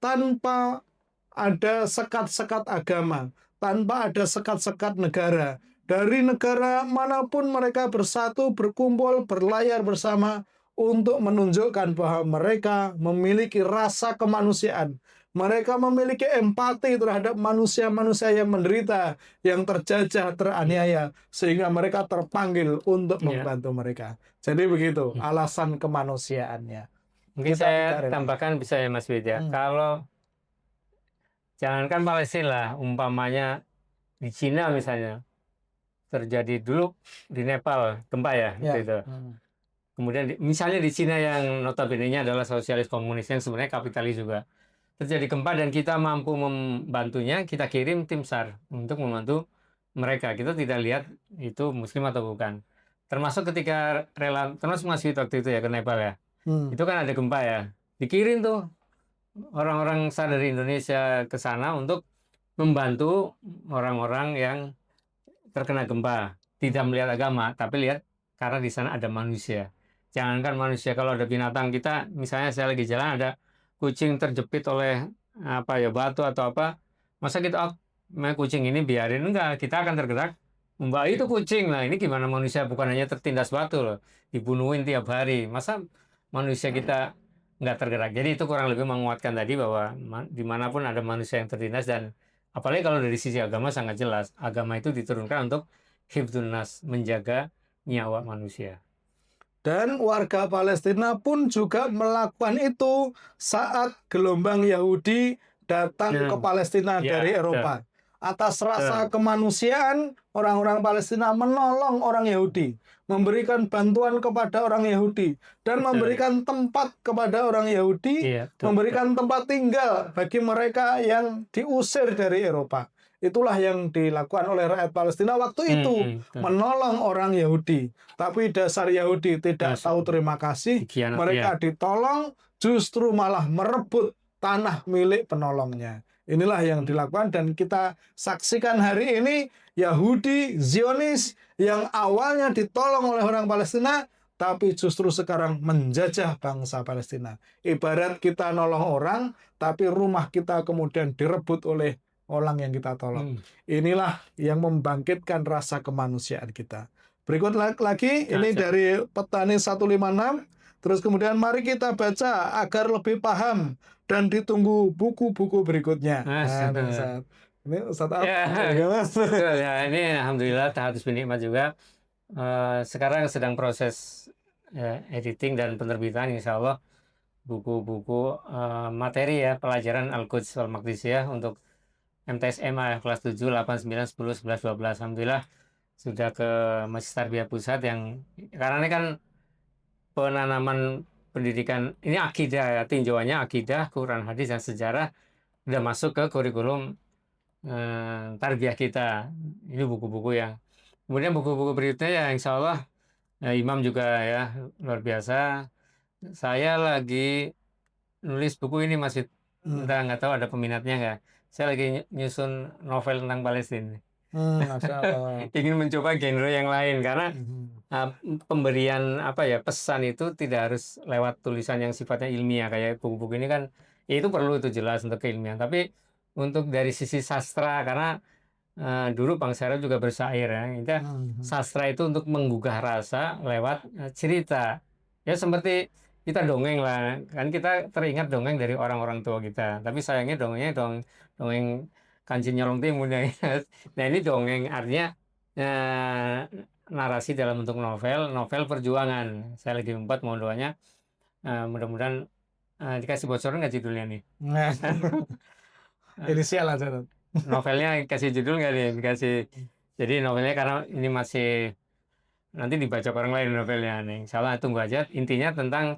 tanpa ada sekat-sekat agama, tanpa ada sekat-sekat negara. Dari negara manapun mereka bersatu, berkumpul, berlayar bersama untuk menunjukkan bahwa mereka memiliki rasa kemanusiaan. Mereka memiliki empati terhadap manusia-manusia yang menderita, yang terjajah, teraniaya, sehingga mereka terpanggil untuk Ya. membantu mereka. Jadi begitu alasan kemanusiaannya. Mungkin Kita saya tidak rela. tambahkan bisa ya Mas Widya. Hmm. Kalau jangankan Palestina lah, umpamanya di Cina misalnya terjadi dulu di Nepal gempa ya waktu Ya. itu. Kemudian misalnya di Cina yang notabene-nya adalah sosialis komunis yang sebenarnya kapitalis juga. Terjadi gempa dan kita mampu membantunya, kita kirim tim SAR untuk membantu mereka. Kita tidak lihat itu muslim atau bukan. Termasuk ketika termasuk Mas Wid waktu itu ya ke Nepal ya. Hmm. Itu kan ada gempa ya. Dikirim tuh orang-orang SAR dari Indonesia ke sana untuk membantu orang-orang yang terkena gempa. Tidak melihat agama, tapi lihat karena di sana ada manusia. Jangankan manusia, kalau ada binatang kita, misalnya saya lagi jalan ada kucing terjepit oleh apa ya batu atau apa, masa kita kucing ini biarin enggak? Kita akan tergerak. Mbak itu kucing lah, ini gimana manusia bukan hanya tertindas batu loh, dibunuhin tiap hari. Masa manusia kita nggak tergerak? Jadi itu kurang lebih menguatkan tadi bahwa dimanapun ada manusia yang tertindas dan apalagi kalau dari sisi agama sangat jelas, agama itu diturunkan untuk hifdzun nas, menjaga nyawa manusia. Dan warga Palestina pun juga melakukan itu saat gelombang Yahudi datang ke Palestina dari Ya, betul, Eropa. Atas rasa betul. kemanusiaan, orang-orang Palestina menolong orang Yahudi, memberikan bantuan kepada orang Yahudi, dan Betul. memberikan tempat kepada orang Yahudi, Iya, betul, betul. memberikan tempat tinggal bagi mereka yang diusir dari Eropa. Itulah yang dilakukan oleh rakyat Palestina waktu itu, Betul. menolong orang Yahudi. Tapi dasar Yahudi tidak Masya tahu Allah. terima kasih, Dikhianati ya. mereka ditolong, justru malah merebut tanah milik penolongnya. Inilah yang dilakukan dan kita saksikan hari ini Yahudi Zionis yang awalnya ditolong oleh orang Palestina tapi justru sekarang menjajah bangsa Palestina. Ibarat kita nolong orang tapi rumah kita kemudian direbut oleh orang yang kita tolong. Inilah yang membangkitkan rasa kemanusiaan kita. Berikut lagi ini dari Petani 156. Terus kemudian mari kita baca agar lebih paham dan ditunggu buku-buku berikutnya. Nah, Ustaz. Ini Ustaz Ya, Mas. betul ya. Ini alhamdulillah harus menikmat juga. Sekarang sedang proses editing dan penerbitan insya Allah buku-buku materi ya pelajaran Al-Quds wal Maqdisiyah untuk MTSMA kelas 7, 8, 9, 10, 11, 12. Alhamdulillah sudah ke Masjid Tarbiyah Pusat yang karena ini kan penanaman pendidikan ini akidah ya, tinjauannya akidah, Quran, hadis dan sejarah udah masuk ke kurikulum tarbiyah kita. Ini buku-buku yang kemudian buku-buku berikutnya ya insya Allah Imam juga ya luar biasa. Saya lagi nulis buku ini masih nggak tahu ada peminatnya nggak. Saya lagi nyusun novel tentang Palestina. Masya Allah. Ingin mencoba genre yang lain karena pemberian apa ya pesan itu tidak harus lewat tulisan yang sifatnya ilmiah kayak buku-buku ini kan ya itu perlu itu jelas untuk keilmian tapi untuk dari sisi sastra karena dulu Bang Syarif juga bersair ya itu sastra itu untuk menggugah rasa lewat cerita ya seperti kita dongeng lah kan kita teringat dongeng dari orang-orang tua kita tapi sayangnya dongengnya dongeng Kanjeng Nyolong Timun ya. Nah ini dongeng artinya narasi dalam bentuk novel perjuangan. Saya lagi membuat mohon doanya mudah-mudahan dikasih bocoran nggak judulnya nih? Nah, inisial aja. Novelnya kasih judul nggak nih? Dikasih. Jadi novelnya karena ini masih nanti dibaca orang lain novelnya nih. Insya Allah tunggu aja. Intinya tentang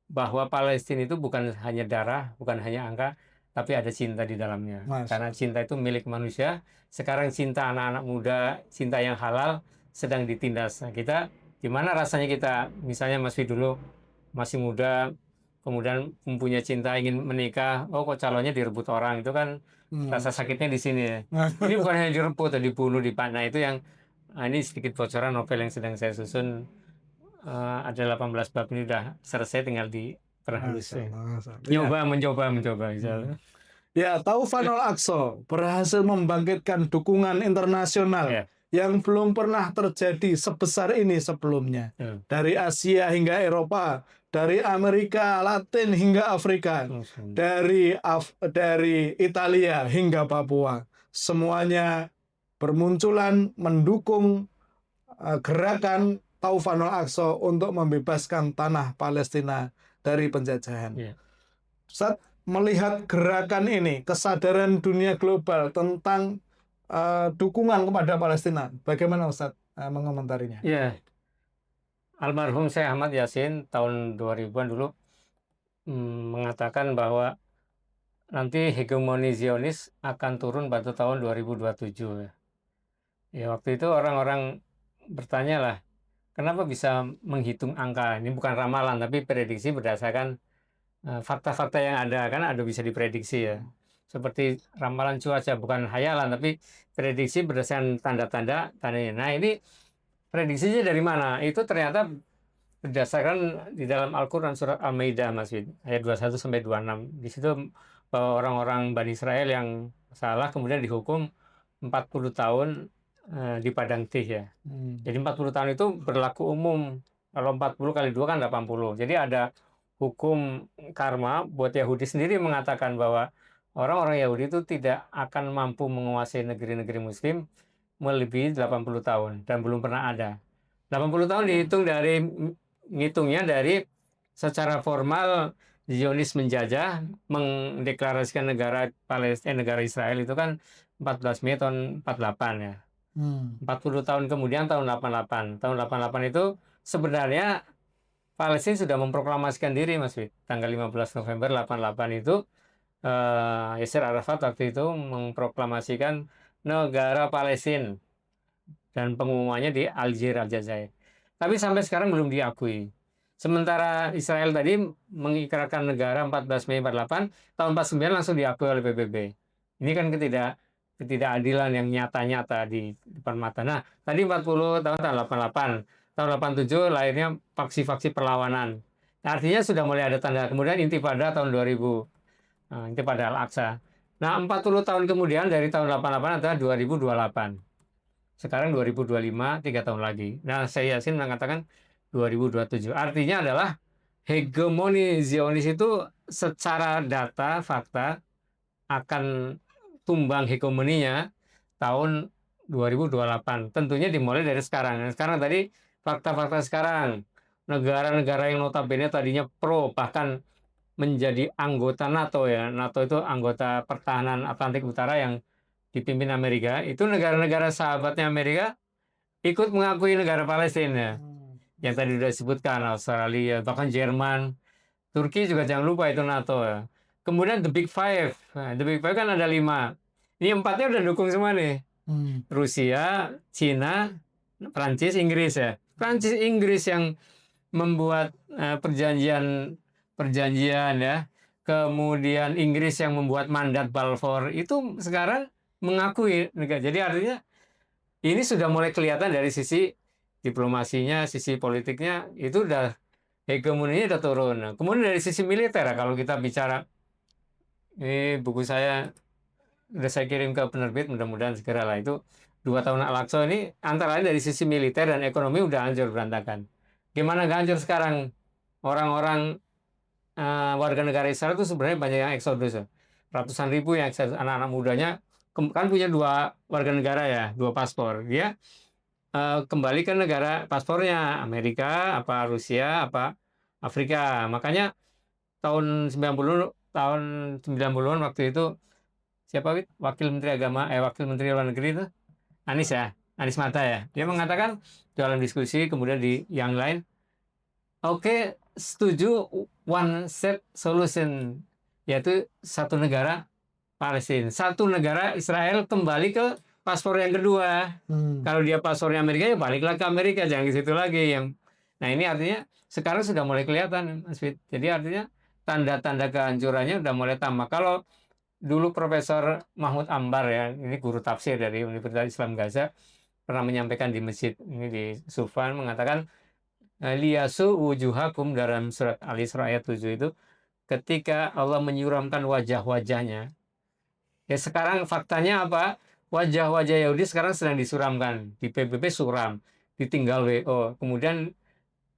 bahwa Palestina itu bukan hanya darah, bukan hanya angka, tapi ada cinta di dalamnya. Karena cinta itu milik manusia. Sekarang cinta anak-anak muda, cinta yang halal sedang ditindas. Nah, kita gimana rasanya kita, misalnya masih dulu masih muda, kemudian mempunyai cinta ingin menikah, oh kok calonnya direbut orang, itu kan rasa sakitnya di sini ya. Ini bukan hanya direbut, dibunuh, dipanah itu yang ini sedikit bocoran novel yang sedang saya susun. Ada 18 bab, ini udah selesai, tinggal diperhalus Masya ya. Allah, Masya Allah. Mencoba Ya. misalnya. Taufan Al-Aqsa berhasil membangkitkan dukungan internasional Ya, yang belum pernah terjadi sebesar ini sebelumnya. ya. Dari Asia hingga Eropa, dari Amerika Latin hingga Afrika, dari Italia hingga Papua. Semuanya bermunculan mendukung gerakan Taufan Al-Aqsa untuk membebaskan tanah Palestina dari penjajahan. Ya. Saat melihat gerakan ini, kesadaran dunia global tentang dukungan kepada Palestina, bagaimana Ustadz mengomentarinya? Ya, almarhum Syekh Ahmad Yasin tahun 2000-an dulu mengatakan bahwa nanti hegemoni Zionis akan turun pada tahun 2027 ya. Ya, waktu itu orang-orang bertanya lah, kenapa bisa menghitung angka? Ini bukan ramalan, tapi prediksi berdasarkan fakta-fakta yang ada, kan ada bisa diprediksi ya. Seperti ramalan cuaca, bukan hayalan, tapi prediksi berdasarkan tanda-tanda tandanya. Nah, ini prediksinya dari mana? Itu ternyata berdasarkan di dalam Al-Quran surat Al-Maidah, Mas Wid, ayat 21 sampai 26. Di situ bahwa orang-orang Bani Israel yang salah kemudian dihukum 40 tahun di padang Tih ya. Jadi 40 tahun itu berlaku umum. Kalau 40 kali 2 kan 80. Jadi ada hukum karma buat Yahudi sendiri mengatakan bahwa orang-orang Yahudi itu tidak akan mampu menguasai negeri-negeri Muslim melebihi 80 tahun dan belum pernah ada. 80 tahun ngitungnya dari secara formal Zionis menjajah, mendeklarasikan negara Palestina, negara Israel itu kan 14 Mei tahun 48 ya. 40 tahun kemudian tahun 88. Tahun 88 itu sebenarnya Palestina sudah memproklamasikan diri, Mas Wid. Tanggal 15 November 88 itu Yasser Arafat waktu itu memproklamasikan negara Palestina dan pengumumannya di Aljazair. Tapi sampai sekarang belum diakui. Sementara Israel tadi mengikrarkan negara 14 Mei 48, tahun 49 langsung diakui oleh PBB. Ini kan ketidakadilan yang nyata-nyata di depan mata. Nah, tadi 40 tahun 88, tahun 87 lahirnya faksi-faksi perlawanan. Nah, artinya sudah mulai ada tanda. Kemudian Intifada tahun 2000, Intifada Al-Aqsa. Nah, 40 tahun kemudian dari tahun 88 adalah 2028. Sekarang 2025, 3 tahun lagi. Nah, saya Yasin mengatakan 2027. Artinya adalah hegemoni Zionis itu secara data, fakta akan tumbang hegemoninya tahun 2028. Tentunya dimulai dari sekarang. Sekarang tadi fakta-fakta sekarang. Negara-negara yang notabene tadinya pro, bahkan menjadi anggota NATO ya. NATO itu anggota pertahanan Atlantik Utara yang dipimpin Amerika. Itu negara-negara sahabatnya Amerika ikut mengakui negara Palestina. Yang tadi sudah disebutkan, Australia, bahkan Jerman. Turki juga jangan lupa itu NATO ya. Kemudian The Big Five. Nah, The Big Five kan ada 5. Ini 4-nya udah dukung semua nih. Rusia, Cina, Prancis, Inggris ya. Prancis, Inggris yang membuat perjanjian ya. Kemudian Inggris yang membuat mandat Balfour. Itu sekarang mengakui negara. Jadi artinya ini sudah mulai kelihatan dari sisi diplomasinya, sisi politiknya, itu udah hegemoninya udah turun. Nah, kemudian dari sisi militer, kalau kita bicara, ini buku saya udah saya kirim ke penerbit, mudah-mudahan segera lah. Itu 2 tahun Al-Aqsa ini antara lain dari sisi militer dan ekonomi udah hancur berantakan. Gimana nggak hancur sekarang? Orang-orang warga negara Israel itu sebenarnya banyak yang eksodus ya. Ratusan ribu yang eksodus. Anak-anak mudanya kan punya 2 warga negara ya, 2 paspor. Dia kembali ke negara paspornya Amerika, apa Rusia, apa Afrika. Makanya tahun 90-an waktu itu siapa Wakil Menteri Wakil Menteri Luar Negeri itu Anies ya, Anies Mata ya. Dia mengatakan dalam diskusi kemudian di yang lain, oke, setuju one set solution, yaitu satu negara Palestina, satu negara Israel kembali ke paspor yang kedua. Kalau dia paspornya Amerika ya baliklah ke Amerika, jangan ke situ lagi. Nah ini artinya sekarang sudah mulai kelihatan, Mas Fit. Jadi artinya tanda-tanda kehancurannya sudah mulai tampak. Kalau dulu Profesor Mahmud Ambar ya, ini guru tafsir dari Universitas Islam Gaza, pernah menyampaikan di masjid ini di Sufan mengatakan liyasu wujuhakum dalam surat Al-Isra ayat 7 itu ketika Allah menyuramkan wajah-wajahnya. Ya sekarang faktanya apa? Wajah-wajah Yahudi sekarang sedang disuramkan. Di PBB suram, ditinggal WO. Kemudian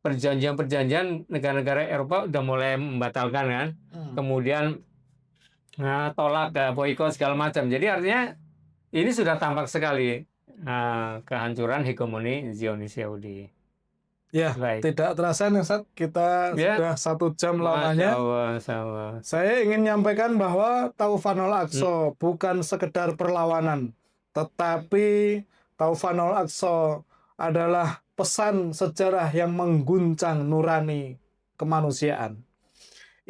perjanjian-perjanjian negara-negara Eropa udah mulai membatalkan kan. Kemudian tolak boikot segala macam. Jadi artinya ini sudah tampak sekali kehancuran hegemoni Zionis Yahudi. Ya, Baik. tidak terasa nih Ustaz, kita Ya. sudah 1 jam Masya lamanya. Allah, Masya Allah. Saya ingin menyampaikan bahwa Taufanul Aqsa bukan sekedar perlawanan, tetapi Taufanul Aqsa adalah pesan sejarah yang mengguncang nurani kemanusiaan.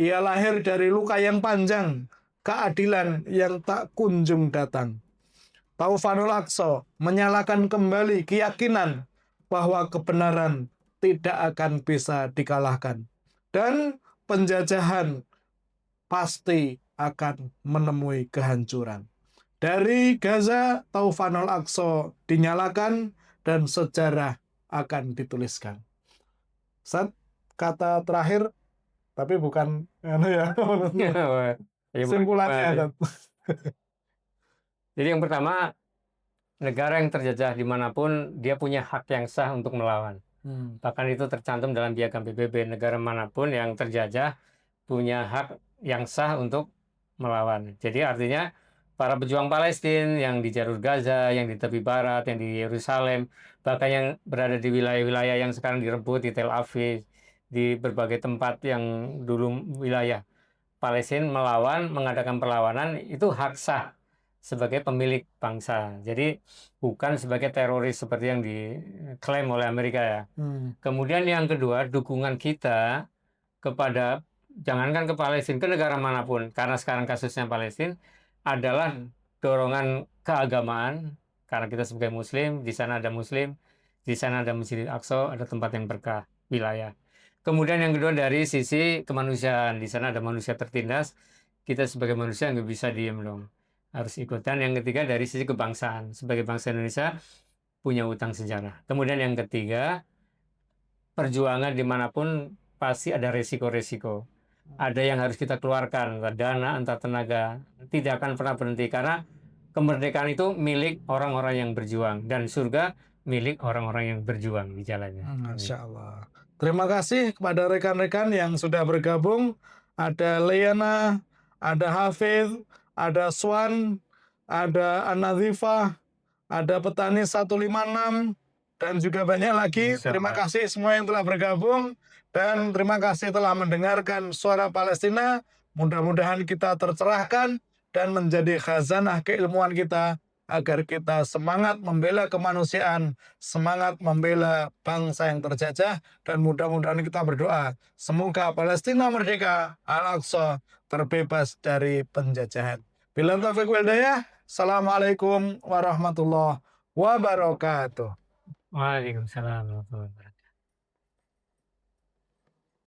Ia lahir dari luka yang panjang, keadilan yang tak kunjung datang. Taufanul Aqsa menyalakan kembali keyakinan bahwa kebenaran tidak akan bisa dikalahkan. Dan penjajahan pasti akan menemui kehancuran. Dari Gaza, Taufanul Aqsa dinyalakan dan sejarah akan dituliskan. Kata terakhir, tapi bukan ya, simpulannya. Jadi yang pertama, negara yang terjajah dimanapun dia punya hak yang sah untuk melawan. Bahkan itu tercantum dalam piagam PBB. Negara manapun yang terjajah punya hak yang sah untuk melawan. Jadi artinya para pejuang Palestina yang di jalur Gaza, yang di tepi barat, yang di Yerusalem, bahkan yang berada di wilayah-wilayah yang sekarang direbut di Tel Aviv, di berbagai tempat yang dulu wilayah Palestina melawan, mengadakan perlawanan, itu hak sah sebagai pemilik bangsa. Jadi bukan sebagai teroris seperti yang diklaim oleh Amerika ya. Kemudian yang kedua, dukungan kita kepada jangankan ke Palestina, ke negara manapun, karena sekarang kasusnya Palestina adalah dorongan keagamaan, karena kita sebagai Muslim, di sana ada Muslim, di sana ada Masjidil Aqsa, ada tempat yang berkah, wilayah. Kemudian yang kedua dari sisi kemanusiaan, di sana ada manusia tertindas, kita sebagai manusia nggak bisa diem dong, harus ikutan. Yang ketiga dari sisi kebangsaan, sebagai bangsa Indonesia punya utang sejarah. Kemudian yang ketiga, perjuangan dimanapun pasti ada resiko-resiko. Ada yang harus kita keluarkan, entah dana, entah tenaga, tidak akan pernah berhenti karena kemerdekaan itu milik orang-orang yang berjuang dan surga milik orang-orang yang berjuang di jalannya. Masya Allah. Terima kasih kepada rekan-rekan yang sudah bergabung. Ada Leana, ada Hafidh, ada Swan, ada An-Nazifah, ada Petani 156, dan juga banyak lagi. Terima kasih semua yang telah bergabung. Dan terima kasih telah mendengarkan Suara Palestina. Mudah-mudahan kita tercerahkan dan menjadi khazanah keilmuan kita, agar kita semangat membela kemanusiaan, semangat membela bangsa yang terjajah, dan mudah-mudahan kita berdoa, semoga Palestina merdeka, Al-Aqsa terbebas dari penjajahan. Billahi taufiq wal hidayah. Assalamualaikum warahmatullahi wabarakatuh. Waalaikumsalam warahmatullahi wabarakatuh.